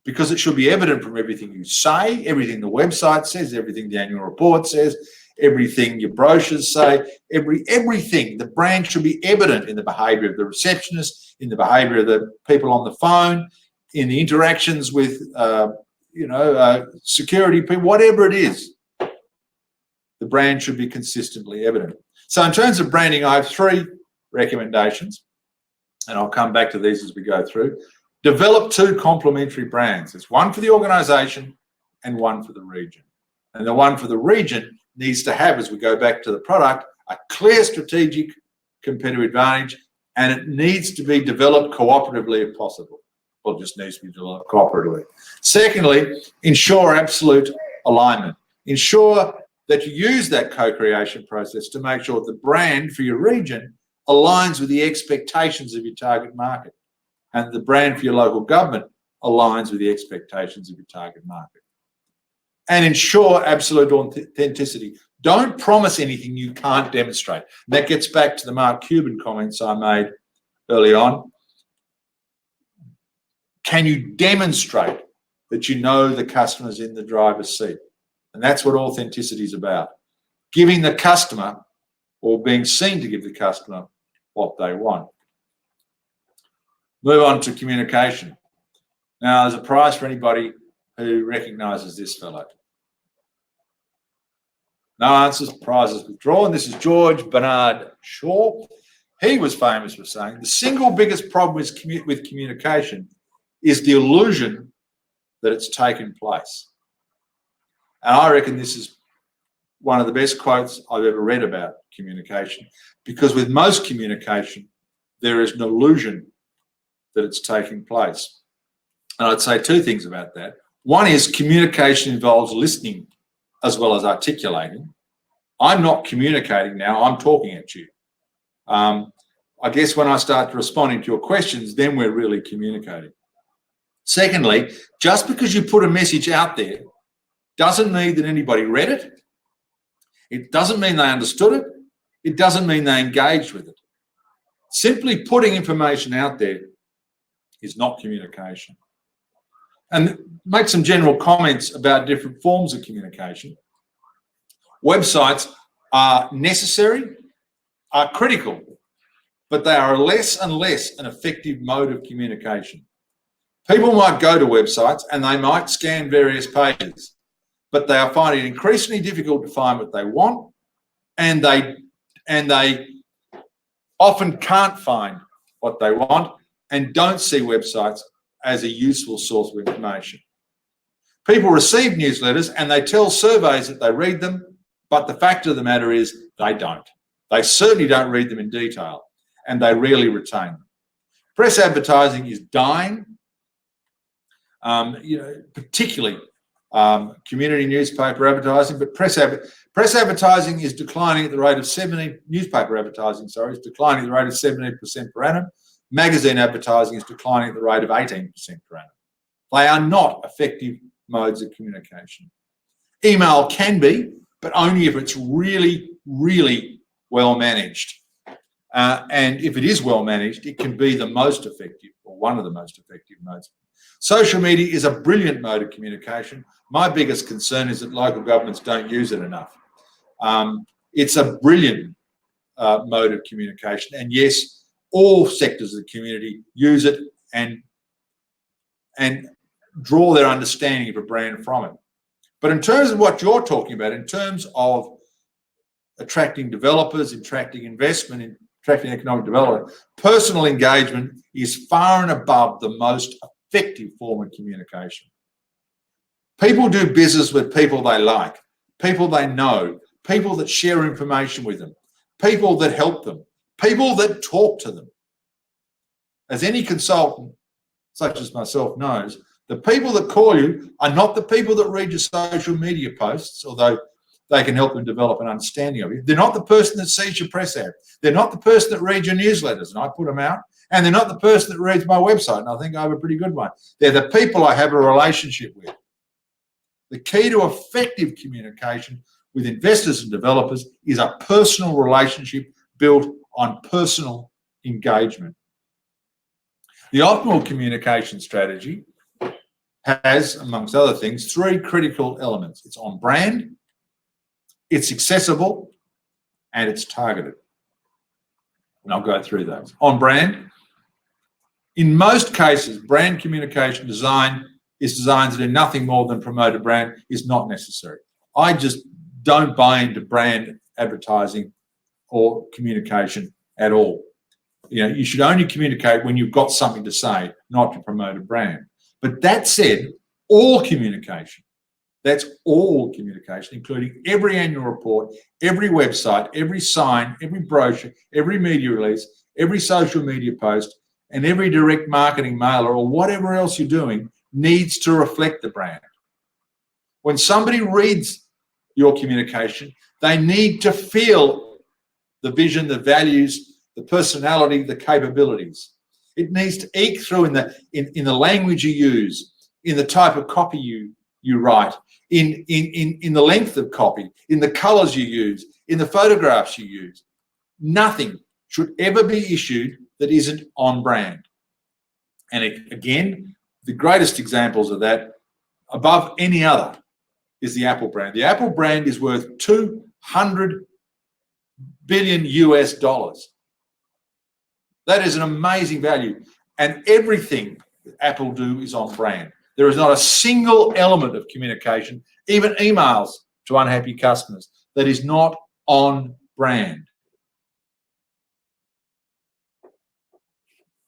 Because it should be evident from everything you say, everything the website says, everything the annual report says, everything your brochures say, everything. The brand should be evident in the behaviour of the receptionist, in the behaviour of the people on the phone, in the interactions with, security people, whatever it is. The brand should be consistently evident. So in terms of branding, I have 3 recommendations, and I'll come back to these as we go through. Develop 2 complementary brands. There's one for the organisation and one for the region. And the one for the region needs to have, as we go back to the product, a clear strategic competitive advantage, and it needs to be developed cooperatively if possible. Well, it just needs to be developed cooperatively. Secondly, ensure absolute alignment. Ensure that you use that co-creation process to make sure the brand for your region aligns with the expectations of your target market, and the brand for your local government aligns with the expectations of your target market. And ensure absolute authenticity. Don't promise anything you can't demonstrate. That gets back to the Mark Cuban comments I made early on. Can you demonstrate that you know the customer's in the driver's seat? And that's what authenticity is about. Giving the customer, or being seen to give the customer, what they want. Move on to communication. Now, there's a prize for anybody who recognises this fellow. No answers, prizes withdrawn. This is George Bernard Shaw. He was famous for saying the single biggest problem with communication is the illusion that it's taken place. And I reckon this is one of the best quotes I've ever read about communication, because with most communication, there is an illusion that it's taking place. And I'd say two things about that. One is communication involves listening as well as articulating. I'm not communicating now, I'm talking at you. I guess when I start responding to your questions, then we're really communicating. Secondly, just because you put a message out there doesn't mean that anybody read it. It doesn't mean they understood it. It doesn't mean they engaged with it. Simply putting information out there is not communication. And make some general comments about different forms of communication. Websites are necessary, are critical, but they are less and less an effective mode of communication. People might go to websites and they might scan various pages, but they are finding it increasingly difficult to find what they want, and they often can't find what they want and don't see websites as a useful source of information. People receive newsletters and they tell surveys that they read them, but the fact of the matter is they don't. They certainly don't read them in detail, and they rarely retain them. Press advertising is dying. Particularly community newspaper advertising, but press advertising is declining at the rate of 17%. Newspaper advertising, sorry, is declining at the rate of 17% per annum. Magazine advertising is declining at the rate of 18% per annum. They are not effective modes of communication. Email can be, but only if it's really, really well managed. And if it is well managed, it can be the most effective, or one of the most effective modes. Social media is a brilliant mode of communication. My biggest concern is that local governments don't use it enough. It's a brilliant mode of communication, and yes, all sectors of the community use it and draw their understanding of a brand from it. But in terms of what you're talking about, in terms of attracting developers, attracting investment, attracting economic development, personal engagement is far and above the most effective form of communication. People do business with people they like, people they know, people that share information with them, people that help them, people that talk to them. As any consultant, such as myself, knows, the people that call you are not the people that read your social media posts, although they can help them develop an understanding of you. They're not the person that sees your press ad. They're not the person that reads your newsletters, and I put them out. And they're not the person that reads my website, and I think I have a pretty good one. They're the people I have a relationship with. The key to effective communication with investors and developers is a personal relationship built on personal engagement. The optimal communication strategy has, amongst other things, three critical elements. It's on brand, it's accessible, and it's targeted. And I'll go through those. On brand, in most cases, brand communication design is designed to do nothing more than promote a brand is not necessary. I just don't buy into brand advertising or communication at all. You should only communicate when you've got something to say, not to promote a brand. But that said, all communication, that's all communication, including every annual report, every website, every sign, every brochure, every media release, every social media post, and every direct marketing mailer or whatever else you're doing needs to reflect the brand. When somebody reads your communication, they need to feel the vision, the values, the personality, the capabilities. It needs to eke through in the language you use, in the type of copy you write, in the length of copy, in the colours you use, in the photographs you use. Nothing should ever be issued that isn't on brand. And again, the greatest examples of that, above any other, is the Apple brand. The Apple brand is worth $200 billion US. That is an amazing value. And everything that Apple do is on brand. There is not a single element of communication, even emails to unhappy customers, that is not on brand.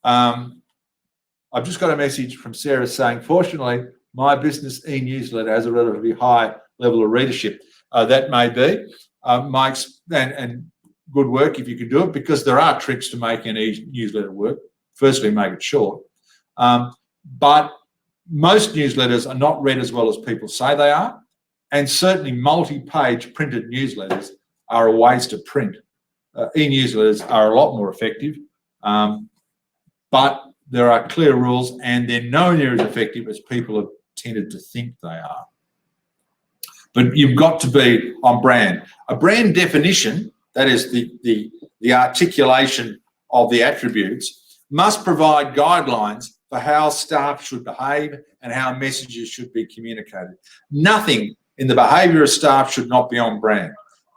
I've just got a message from Sarah saying, fortunately, my business e-newsletter has a relatively high level of readership. That may be. Mike's and good work if you can do it, because there are tricks to making an e-newsletter work. Firstly, make it short. But most newsletters are not read as well as people say they are, and certainly multi-page printed newsletters are a waste of print. E-newsletters are a lot more effective, but there are clear rules, and they're nowhere near as effective as people have tended to think they are. But you've got to be on brand. A brand definition, that is the articulation of the attributes, must provide guidelines for how staff should behave and how messages should be communicated. Nothing in the behaviour of staff should not be on brand.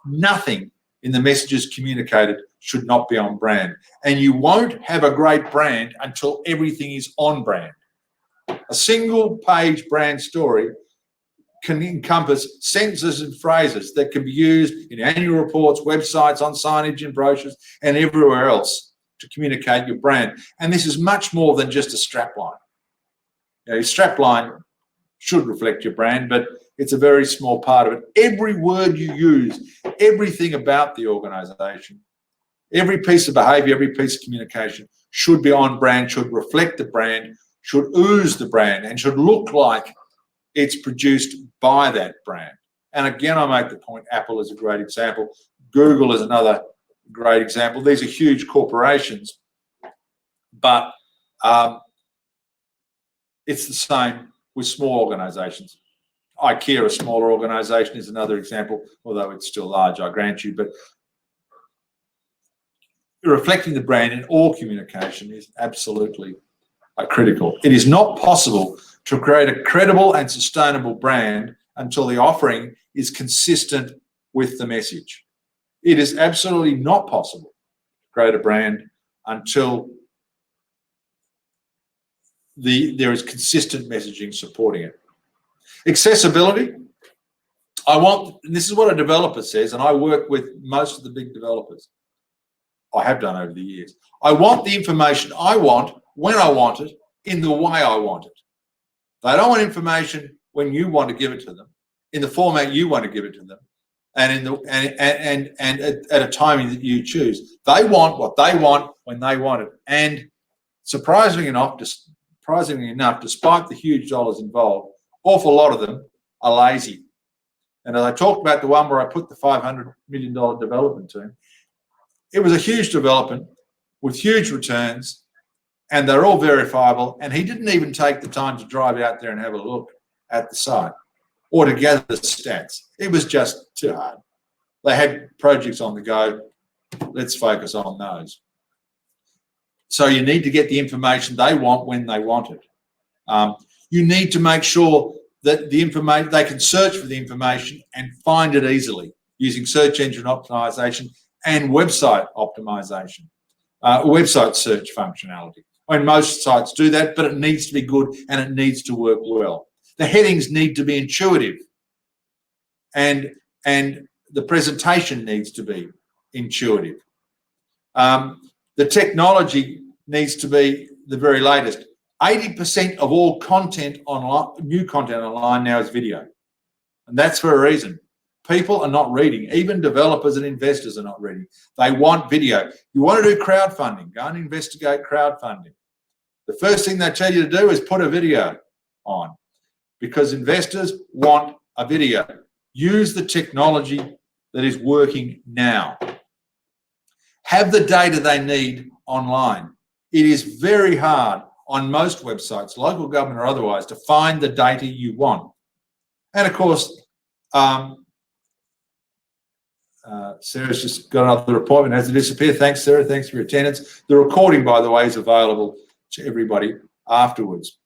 Nothing in the messages communicated should not be on brand. And you won't have a great brand until everything is on brand. A single page brand story can encompass sentences and phrases that can be used in annual reports, websites, on signage and brochures, and everywhere else to communicate your brand. And this is much more than just a strapline. You know, your strapline should reflect your brand, but it's a very small part of it. Every word you use, everything about the organisation, every piece of behaviour, every piece of communication should be on brand, should reflect the brand, should ooze the brand, and should look like it's produced by that brand. And again, I make the point, Apple is a great example. Google is another great example. These are huge corporations, but it's the same with small organisations. IKEA, a smaller organisation, is another example, although it's still large, I grant you, but reflecting the brand in all communication is absolutely critical. It is not possible to create a credible and sustainable brand until the offering is consistent with the message. It is absolutely not possible to create a brand until there is consistent messaging supporting it. Accessibility. This is what a developer says, and I work with most of the big developers. I have done over the years. I want the information I want, when I want it, in the way I want it. They don't want information when you want to give it to them, in the format you want to give it to them, and at a timing that you choose. They want what they want when they want it. And surprisingly enough, despite the huge dollars involved, awful lot of them are lazy. And as I talked about the one where I put the $500 million development team, it was a huge development with huge returns, and they're all verifiable. And he didn't even take the time to drive out there and have a look at the site or to gather the stats. It was just too hard. They had projects on the go. Let's focus on those. So you need to get the information they want when they want it. You need to make sure that the information, they can search for the information and find it easily using search engine optimization and website optimization, website search functionality. I mean, most sites do that, but it needs to be good and it needs to work well. The headings need to be intuitive, and the presentation needs to be intuitive. The technology needs to be the very latest. 80% of all content online, new content online now, is video, and that's for a reason. People are not reading. Even developers and investors are not reading. They want video. You want to do crowdfunding, go and investigate crowdfunding. The first thing they tell you to do is put a video on, because investors want a video. Use the technology that is working now. Have the data they need online. It is very hard on most websites, local government or otherwise, to find the data you want. And of course, Sarah's just got another appointment, has to disappear. Thanks, Sarah. Thanks for your attendance. The recording, by the way, is available to everybody afterwards.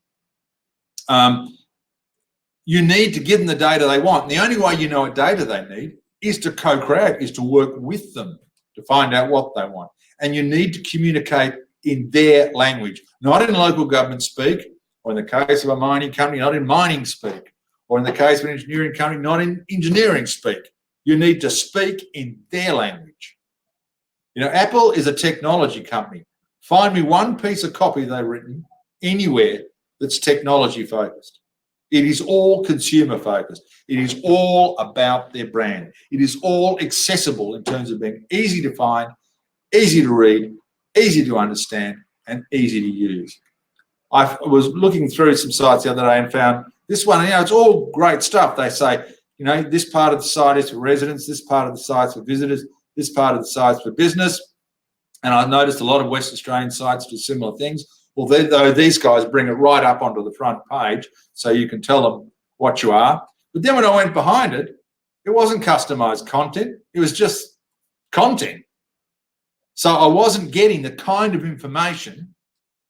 You need to give them the data they want. And the only way you know what data they need is to co-create, is to work with them to find out what they want. And you need to communicate in their language, not in local government speak, or in the case of a mining company, not in mining speak, or in the case of an engineering company, not in engineering speak. You need to speak in their language. You know, Apple is a technology company. Find me one piece of copy they've written anywhere that's technology focused. It is all consumer focused. It is all about their brand. It is all accessible in terms of being easy to find, easy to read, easy to understand, and easy to use. I was looking through some sites the other day and found this one, you know, it's all great stuff. They say, you know, this part of the site is for residents, this part of the site's for visitors, this part of the site's for business. And I noticed a lot of West Australian sites do similar things. Well, though these guys bring it right up onto the front page so you can tell them what you are. But then when I went behind it, it wasn't customized content. It was just content. So I wasn't getting the kind of information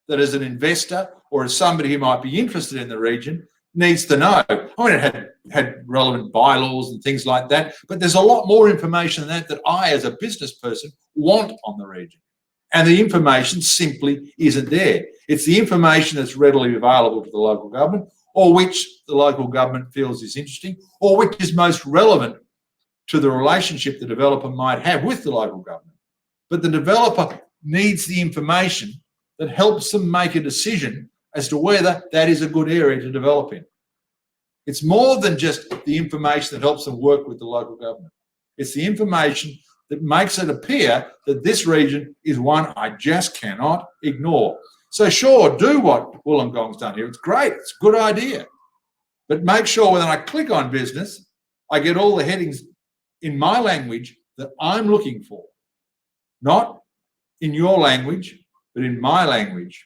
that as an investor or as somebody who might be interested in the region needs to know. I mean, it had relevant bylaws and things like that, but there's a lot more information than that I, as a business person, want on the region. And the information simply isn't there. It's the information that's readily available to the local government, or which the local government feels is interesting, or which is most relevant to the relationship the developer might have with the local government. But the developer needs the information that helps them make a decision as to whether that is a good area to develop in. It's more than just the information that helps them work with the local government. It's the information that makes it appear that this region is one I just cannot ignore. So sure, do what Wollongong's done here. It's great. It's a good idea. But make sure when I click on business, I get all the headings in my language that I'm looking for. Not in your language, but in my language.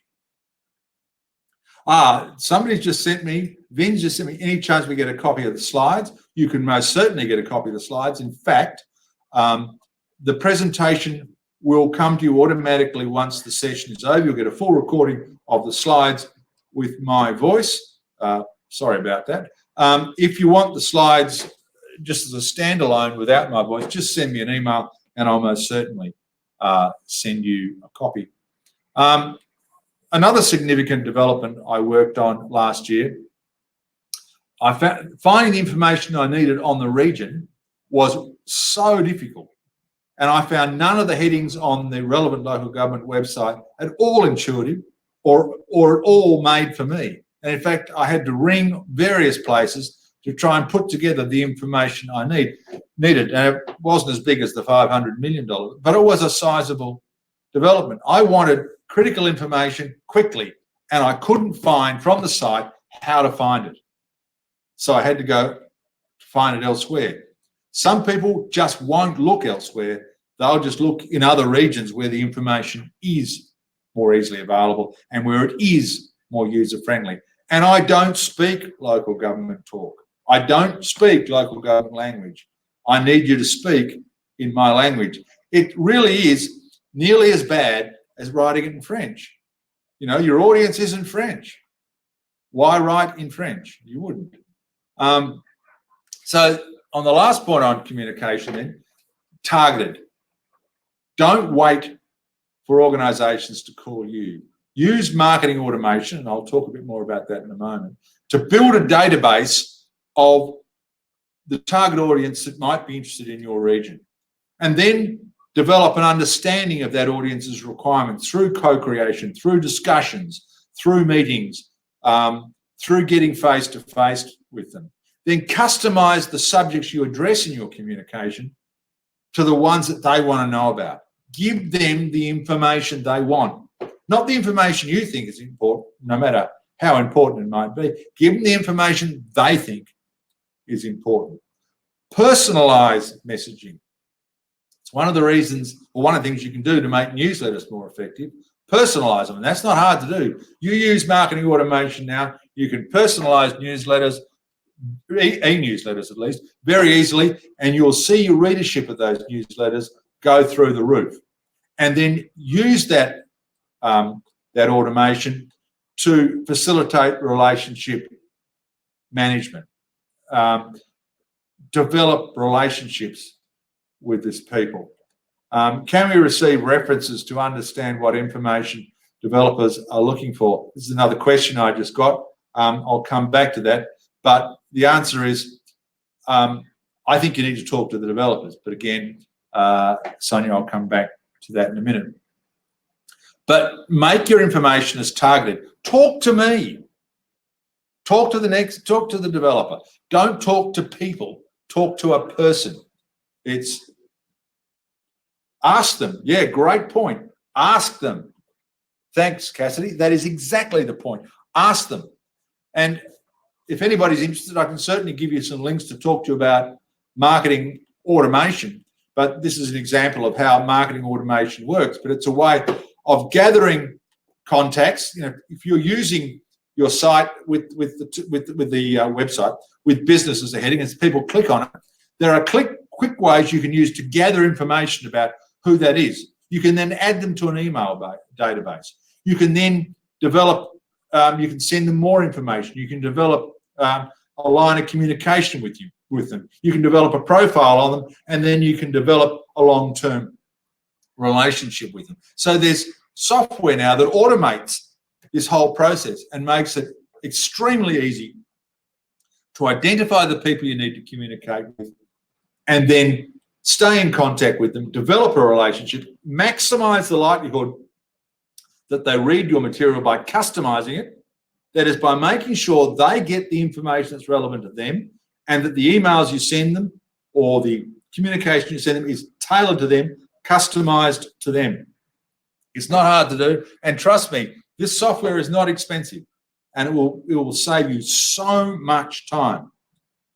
Somebody's just sent me, Vin's just sent me, any chance we get a copy of the slides? You can most certainly get a copy of the slides. In fact, the presentation will come to you automatically once the session is over. You'll get a full recording of the slides with my voice. Sorry about that. If you want the slides just as a standalone without my voice, just send me an email and I'll most certainly send you a copy. Another significant development I worked on last year, I found finding the information I needed on the region was so difficult. And I found none of the headings on the relevant local government website at all intuitive or at all made for me. And in fact, I had to ring various places to try and put together the information I needed. And it wasn't as big as the $500 million, but it was a sizable development. I wanted critical information quickly, and I couldn't find from the site how to find it. So I had to go find it elsewhere. Some people just won't look elsewhere. They'll just look in other regions where the information is more easily available and where it is more user-friendly. And I don't speak local government talk. I don't speak local government language. I need you to speak in my language. It really is nearly as bad as writing it in French. You know, your audience isn't French. Why write in French? You wouldn't. So on the last point on communication then, targeted. Don't wait for organisations to call you. Use marketing automation, and I'll talk a bit more about that in a moment, to build a database of the target audience that might be interested in your region. And then develop an understanding of that audience's requirements through co-creation, through discussions, through meetings, through getting face-to-face with them. Then customise the subjects you address in your communication to the ones that they want to know about. Give them the information they want, not the information you think is important, no matter how important it might be. Give them the information they think is important. Personalise messaging. It's one of the reasons, or one of the things you can do to make newsletters more effective. Personalize them, and that's not hard to do. You use marketing automation now. You can personalize newsletters, e-newsletters at least, very easily, and you'll see your readership of those newsletters go through the roof. And then use that that automation to facilitate relationship management, develop relationships with these people. Can we receive references to understand what information developers are looking for? This is another question I just got. I'll come back to that. But the answer is, I think you need to talk to the developers. But again, Sonia, I'll come back to that in a minute. But make your information as targeted. Talk to me. Talk to the developer. Don't talk to people. Talk to a person. It's ask them. Yeah, great point. Ask them. Thanks, Cassidy. That is exactly the point. Ask them. And if anybody's interested, I can certainly give you some links to talk to you about marketing automation. But this is an example of how marketing automation works. But it's a way of gathering contacts. You know, if you're using your site with the website with business as a heading, as people click on it, there are quick ways you can use to gather information about who that is. You can then add them to an email database. You can then develop. You can send them more information. You can develop a line of communication with them. You can develop a profile on them, and then you can develop a long-term relationship with them. So there's software now that automates this whole process and makes it extremely easy to identify the people you need to communicate with, and then stay in contact with them, develop a relationship, maximize the likelihood that they read your material by customizing it. That is, by making sure they get the information that's relevant to them, and that the emails you send them or the communication you send them is tailored to them, customized to them. It's not hard to do, and trust me, this software is not expensive, and it will save you so much time.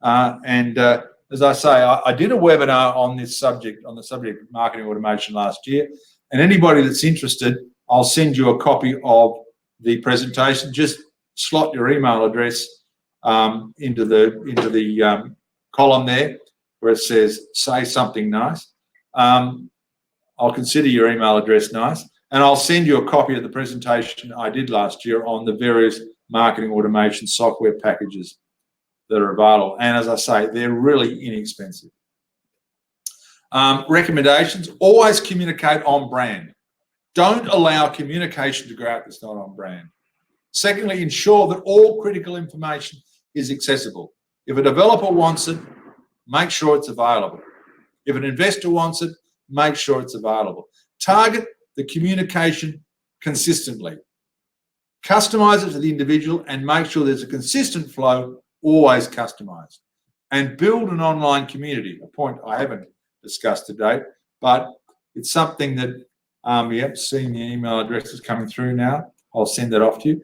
As I say, I did a webinar on this subject, on the subject of marketing automation last year, and anybody that's interested, I'll send you a copy of the presentation. Just slot your email address into the column there where it says "say something nice." I'll consider your email address nice, and I'll send you a copy of the presentation I did last year on the various marketing automation software packages that are available. And as I say, they're really inexpensive. Recommendations: always communicate on brand. Don't allow communication to go out that's not on brand. Secondly, ensure that all critical information is accessible. If a developer wants it, make sure it's available. If an investor wants it, make sure it's available. Target the communication consistently. Customize it to the individual and make sure there's a consistent flow, always customized. And build an online community, a point I haven't discussed today, but it's something that, yep, seeing the email addresses coming through now. I'll send that off to you.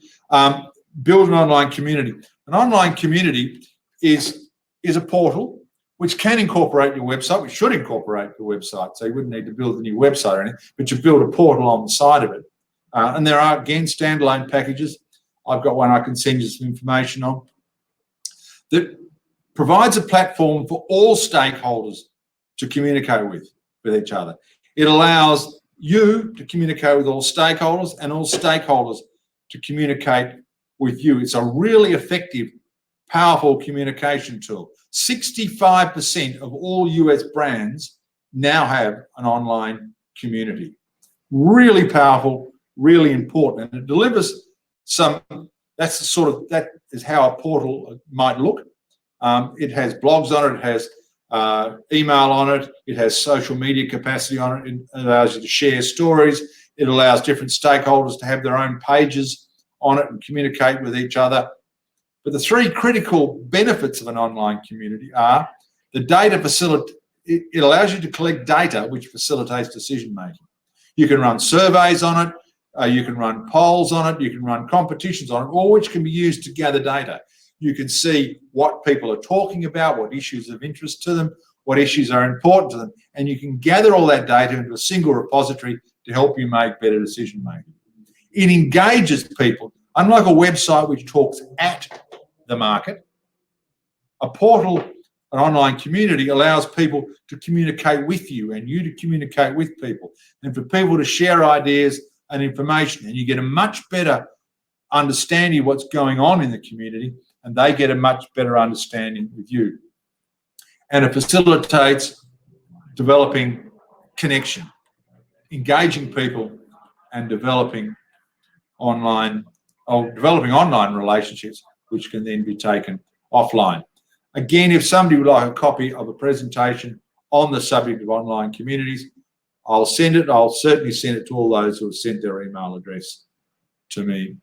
Build an online community. An online community is a portal which can incorporate your website, which should incorporate your website. So you wouldn't need to build a new website or anything, but you build a portal on the side of it. And there are, again, standalone packages. I've got one I can send you some information on that provides a platform for all stakeholders to communicate with each other. It allows you to communicate with all stakeholders and all stakeholders to communicate with you. It's a really effective, powerful communication tool. 65% of all US brands now have an online community. Really powerful, really important, and it delivers some. That is how a portal might look. It has blogs on it. It has email on it. It has social media capacity on it. It allows you to share stories. It allows different stakeholders to have their own pages on it and communicate with each other. But the three critical benefits of an online community are the data facility. It allows you to collect data which facilitates decision making. You can run surveys on it. You can run polls on it. You can run competitions on it, all which can be used to gather data. You can see what people are talking about, what issues of interest to them, what issues are important to them, and you can gather all that data into a single repository to help you make better decision making. It engages people. Unlike a website which talks at the market, a portal, an online community allows people to communicate with you and you to communicate with people and for people to share ideas and information, and you get a much better understanding of what's going on in the community and they get a much better understanding with you. And it facilitates developing connection, engaging people and developing online relationships which can then be taken offline. Again, if somebody would like a copy of a presentation on the subject of online communities, I'll send it. I'll certainly send it to all those who have sent their email address to me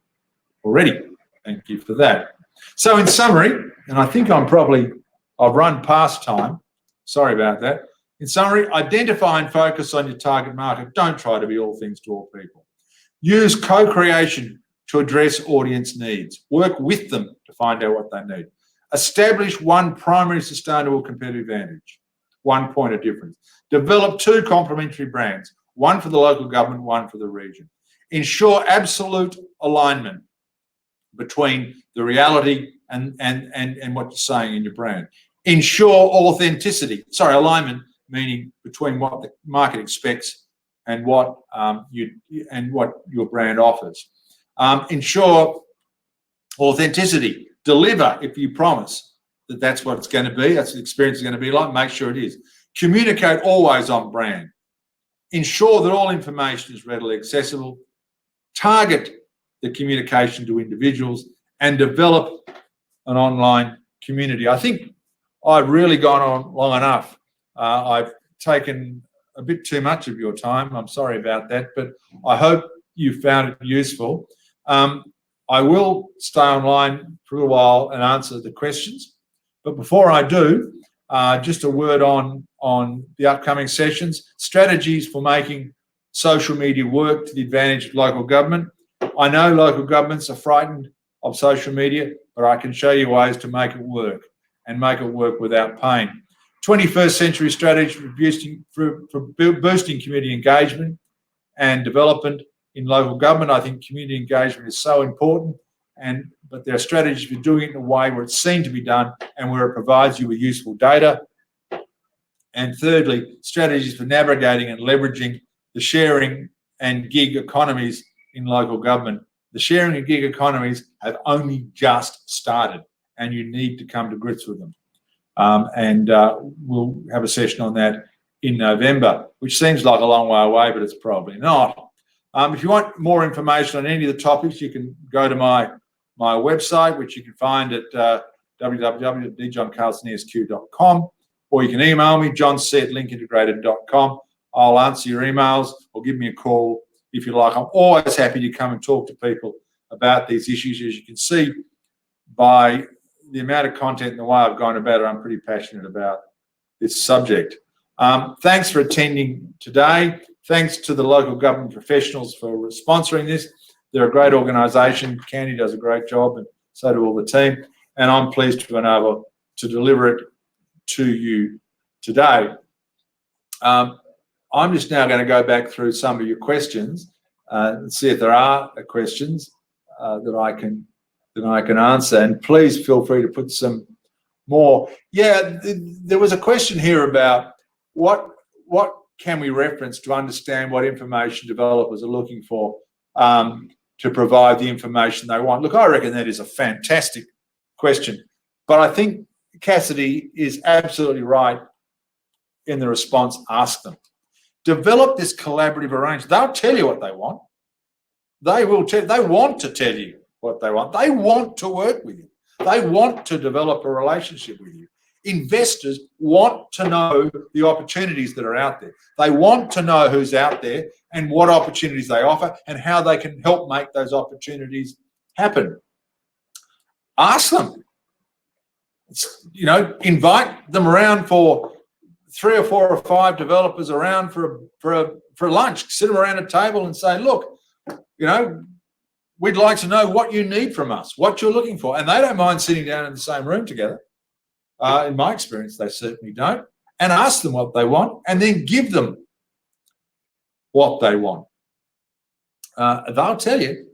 already. Thank you for that. So in summary, and I think I've run past time. Sorry about that. In summary, identify and focus on your target market. Don't try to be all things to all people. Use co-creation to address audience needs. Work with them to find out what they need. Establish one primary sustainable competitive advantage, one point of difference. Develop two complementary brands, one for the local government, one for the region. Ensure absolute alignment between the reality and what you're saying in your brand. Ensure authenticity. Alignment meaning between what the market expects and what your brand offers. Ensure authenticity. Deliver if you promise that that's what it's going to be, that's the experience is going to be like, make sure it is. Communicate always on brand. Ensure that all information is readily accessible. Target the communication to individuals and develop an online community. I think I've really gone on long enough. I've taken a bit too much of your time. I'm sorry about that, but I hope you found it useful. I will stay online for a while and answer the questions. But before I do, just a word on the upcoming sessions. Strategies for making social media work to the advantage of local government. I know local governments are frightened of social media, but I can show you ways to make it work and make it work without pain. 21st century strategy for boosting community engagement and development in local government. I think community engagement is so important, but there are strategies for doing it in a way where it's seen to be done and where it provides you with useful data. And thirdly, strategies for navigating and leveraging the sharing and gig economies in local government. The sharing and gig economies have only just started and you need to come to grips with them. We'll have a session on that in November, which seems like a long way away, but it's probably not. If you want more information on any of the topics, you can go to my website, which you can find at www.djohncarlsonesq.com, or you can email me, john@linkintegrated.com. I'll answer your emails or give me a call if you like. I'm always happy to come and talk to people about these issues. As you can see by the amount of content and the way I've gone about it, I'm pretty passionate about this subject. Thanks for attending today. Thanks to the local government professionals for sponsoring this. They're a great organisation. Candy does a great job, and so do all the team. And I'm pleased to have been able to deliver it to you today. I'm just now going to go back through some of your questions and see if there are questions that I can answer. And please feel free to put some more. Yeah, there was a question here about what can we reference to understand what information developers are looking for to provide the information they want. Look, I reckon that is a fantastic question, but I think Cassidy is absolutely right in the response. Ask them. Develop this collaborative arrangement. They'll tell you what they want. They will tell. They want to tell you what they want. They want to work with you. They want to develop a relationship with you. Investors want to know the opportunities that are out there. They want to know who's out there and what opportunities they offer and how they can help make those opportunities happen. Ask them. Invite them around for 3 or 4 or 5 developers around for lunch. Sit them around a table and say, look, we'd like to know what you need from us, what you're looking for. And they don't mind sitting down in the same room together. In my experience, they certainly don't. And ask them what they want and then give them what they want. they'll tell you.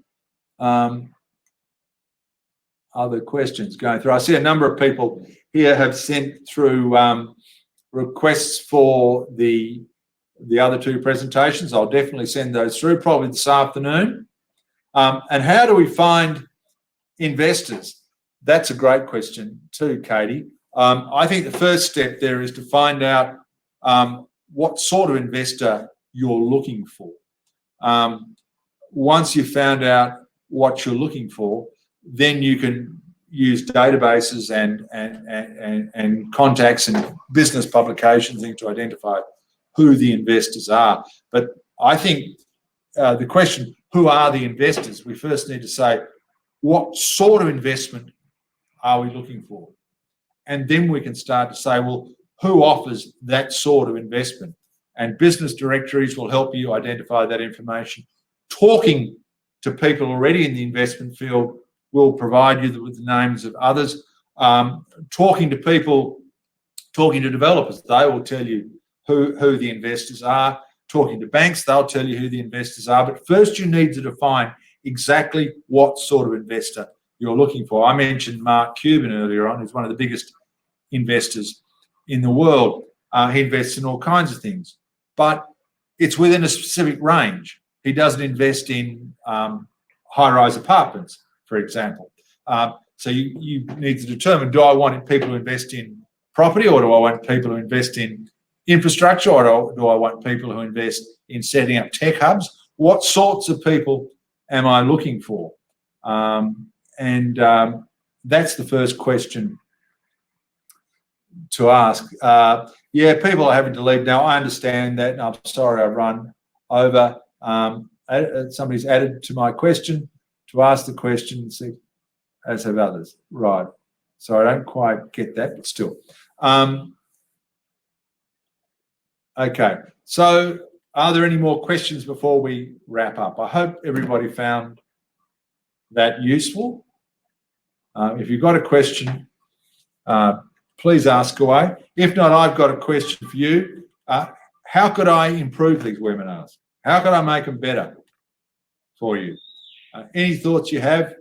Other questions going through. I see a number of people here have sent through requests for the other two presentations. I'll definitely send those through, probably this afternoon. And how do we find investors? That's a great question too, Katie. I think the first step there is to find out what sort of investor you're looking for. Once you've found out what you're looking for, then you can use databases and contacts and business publications to identify who the investors are. But I think the question, who are the investors? We first need to say, what sort of investment are we looking for? And then we can start to say, well, who offers that sort of investment? And business directories will help you identify that information. Talking to people already in the investment field will provide you with the names of others. Talking to people, talking to developers, they will tell you who the investors are. Talking to banks, they'll tell you who the investors are. But first you need to define exactly what sort of investor you're looking for. I mentioned Mark Cuban earlier on, who's one of the biggest investors in the world. He invests in all kinds of things, but it's within a specific range. He doesn't invest in high-rise apartments, for example. So you need to determine, do I want people to invest in property, or do I want people to invest in infrastructure, or do I want people who invest in setting up tech hubs? What sorts of people am I looking for? That's the first question to ask. Yeah, people are having to leave now. I understand that, and I'm sorry I've run over. Somebody's added to my question to ask the question, as have others. Right. So I don't quite get that, but still. Okay. So are there any more questions before we wrap up? I hope everybody found that useful. If you've got a question, please ask away. If not, I've got a question for you. How could I improve these webinars? How could I make them better for you? Any thoughts you have?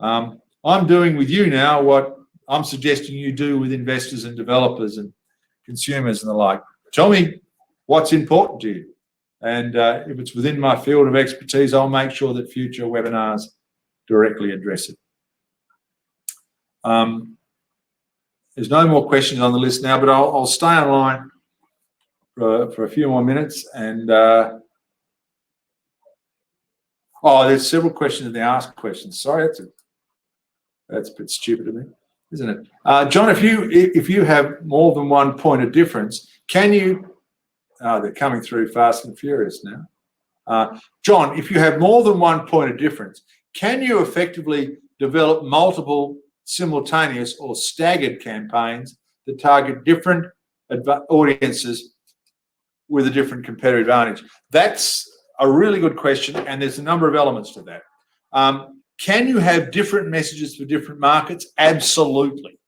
I'm doing with you now what I'm suggesting you do with investors and developers and consumers and the like. Tell me what's important to you. And if it's within my field of expertise, I'll make sure that future webinars directly address it. There's no more questions on the list now, but I'll stay online for a few more minutes. And there's several questions in the ask questions. Sorry, that's a bit stupid of me, isn't it? John, if you have more than one point of difference, can you? They're coming through fast and furious now. John, if you have more than one point of difference, can you effectively develop multiple simultaneous or staggered campaigns that target different audiences with a different competitive advantage? That's a really good question, and there's a number of elements to that. Can you have different messages for different markets? Absolutely.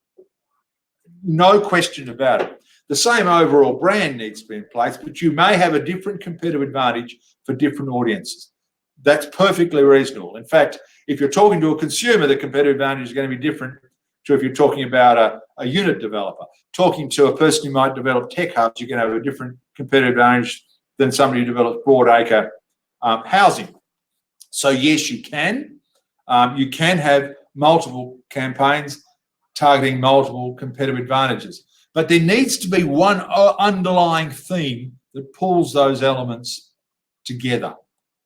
No question about it. The same overall brand needs to be in place, but you may have a different competitive advantage for different audiences. That's perfectly reasonable. In fact, if you're talking to a consumer, the competitive advantage is going to be different to if you're talking about a unit developer. Talking to a person who might develop tech hubs, you're going to have a different competitive advantage than somebody who develops broadacre housing. So yes, you can. You can have multiple campaigns targeting multiple competitive advantages. But there needs to be one underlying theme that pulls those elements together.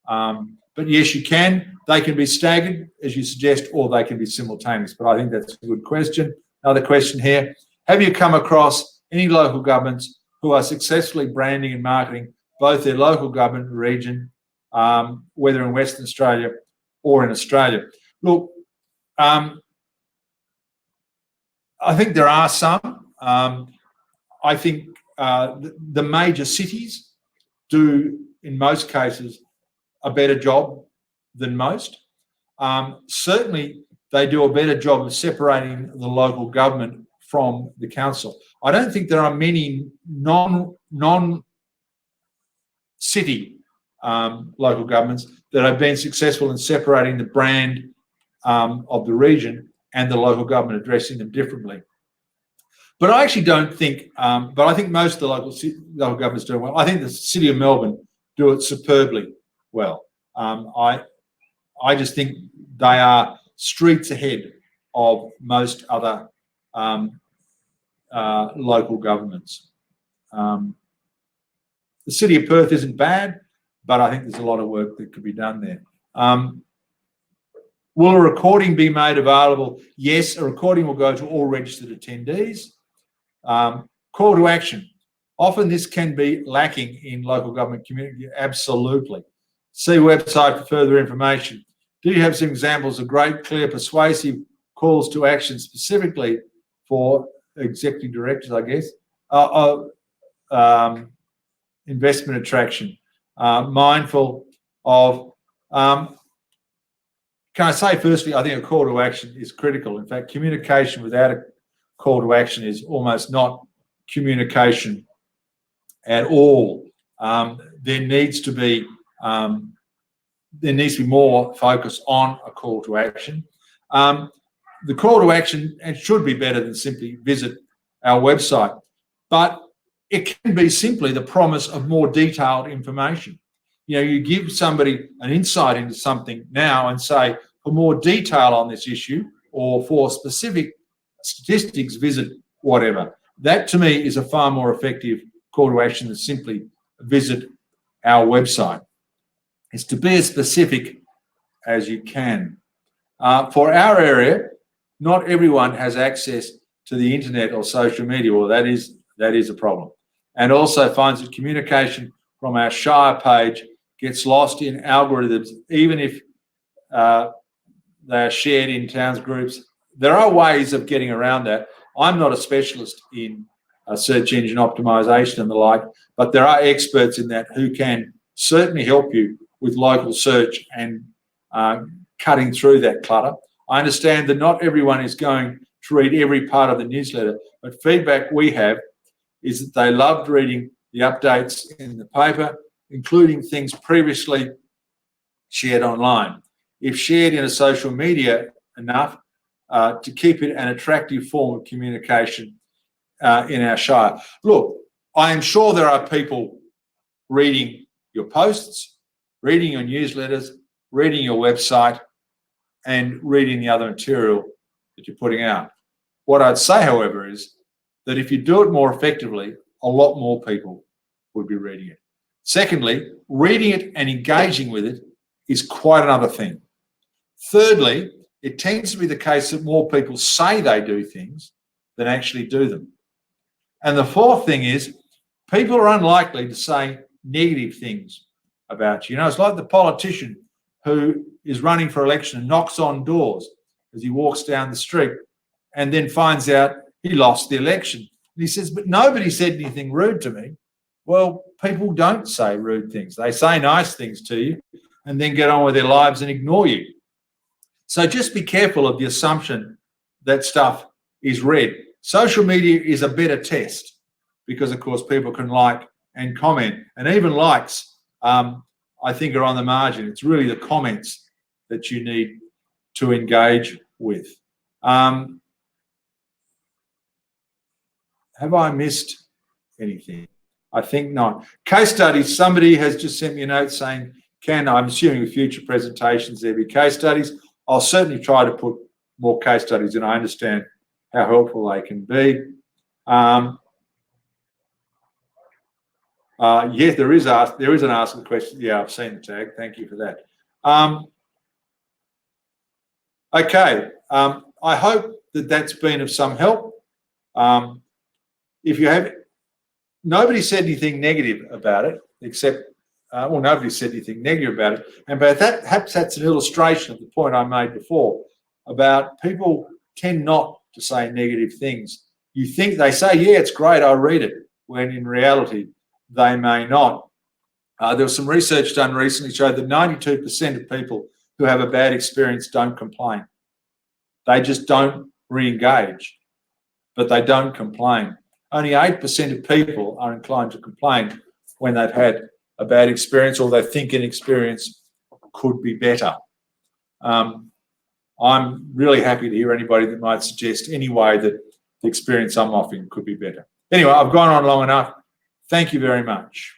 But yes, you can. They can be staggered, as you suggest, or they can be simultaneous. But I think that's a good question. Another question here. Have you come across any local governments who are successfully branding and marketing both their local government region, whether in Western Australia or in Australia? Look, I think there are some. I think the major cities do, in most cases, a better job than most. Certainly, they do a better job of separating the local government from the council. I don't think there are many non-city local governments that have been successful in separating the brand of the region and the local government, addressing them differently. But I actually don't think, but I think most of the local governments do well. I think the City of Melbourne do it superbly well. I just think they are streets ahead of most other local governments. The City of Perth isn't bad, but I think there's a lot of work that could be done there. Will a recording be made available? Yes, a recording will go to all registered attendees. Call to action. Often this can be lacking in local government community. Absolutely. See website for further information. Do you have some examples of great, clear, persuasive calls to action specifically for executive directors, I guess? Investment attraction. Mindful of, can I say firstly, I think a call to action is critical. In fact, communication without a call to action is almost not communication at all. There needs to be more focus on a call to action. The call to action, it should be better than simply visit our website, but it can be simply the promise of more detailed information. You know, you give somebody an insight into something now and say, for more detail on this issue or for specific statistics, visit whatever. That to me is a far more effective call to action than simply visit our website. It's to be as specific as you can. For our area, not everyone has access to the internet or social media, or that is a problem. And also finds that communication from our Shire page gets lost in algorithms, even if they're shared in towns groups. There are ways of getting around that. I'm not a specialist in search engine optimization and the like, but there are experts in that who can certainly help you with local search and cutting through that clutter. I understand that not everyone is going to read every part of the newsletter, but feedback we have is that they loved reading the updates in the paper, including things previously shared online. If shared in a social media enough, to keep it an attractive form of communication in our Shire. Look, I am sure there are people reading your posts, reading your newsletters, reading your website, and reading the other material that you're putting out. What I'd say, however, is that if you do it more effectively, a lot more people would be reading it. Secondly, reading it and engaging with it is quite another thing. Thirdly, it tends to be the case that more people say they do things than actually do them. And the fourth thing is, people are unlikely to say negative things about you. You know, it's like the politician who is running for election and knocks on doors as he walks down the street and then finds out he lost the election. And he says, but nobody said anything rude to me. Well, people don't say rude things. They say nice things to you and then get on with their lives and ignore you. So just be careful of the assumption that stuff is read. Social media is a better test because, of course, people can like and comment. And even likes, I think, are on the margin. It's really the comments that you need to engage with. Have I missed anything? I think not. Case studies. Somebody has just sent me a note saying, I'm assuming with future presentations there be case studies. I'll certainly try to put more case studies in. I understand how helpful they can be. Yes, there is an ask the question. Yeah, I've seen the tag. Thank you for that. Okay. I hope that that's been of some help. If you have, nobody said anything negative about it, except, nobody said anything negative about it. And by that, perhaps that's an illustration of the point I made before about people tend not to say negative things. You think they say, yeah, it's great, I'll read it, when in reality, they may not. There was some research done recently showed that 92% of people who have a bad experience don't complain. They just don't re-engage, but they don't complain. Only 8% of people are inclined to complain when they've had a bad experience, or they think an experience could be better. I'm really happy to hear anybody that might suggest any way that the experience I'm offering could be better. Anyway, I've gone on long enough. Thank you very much.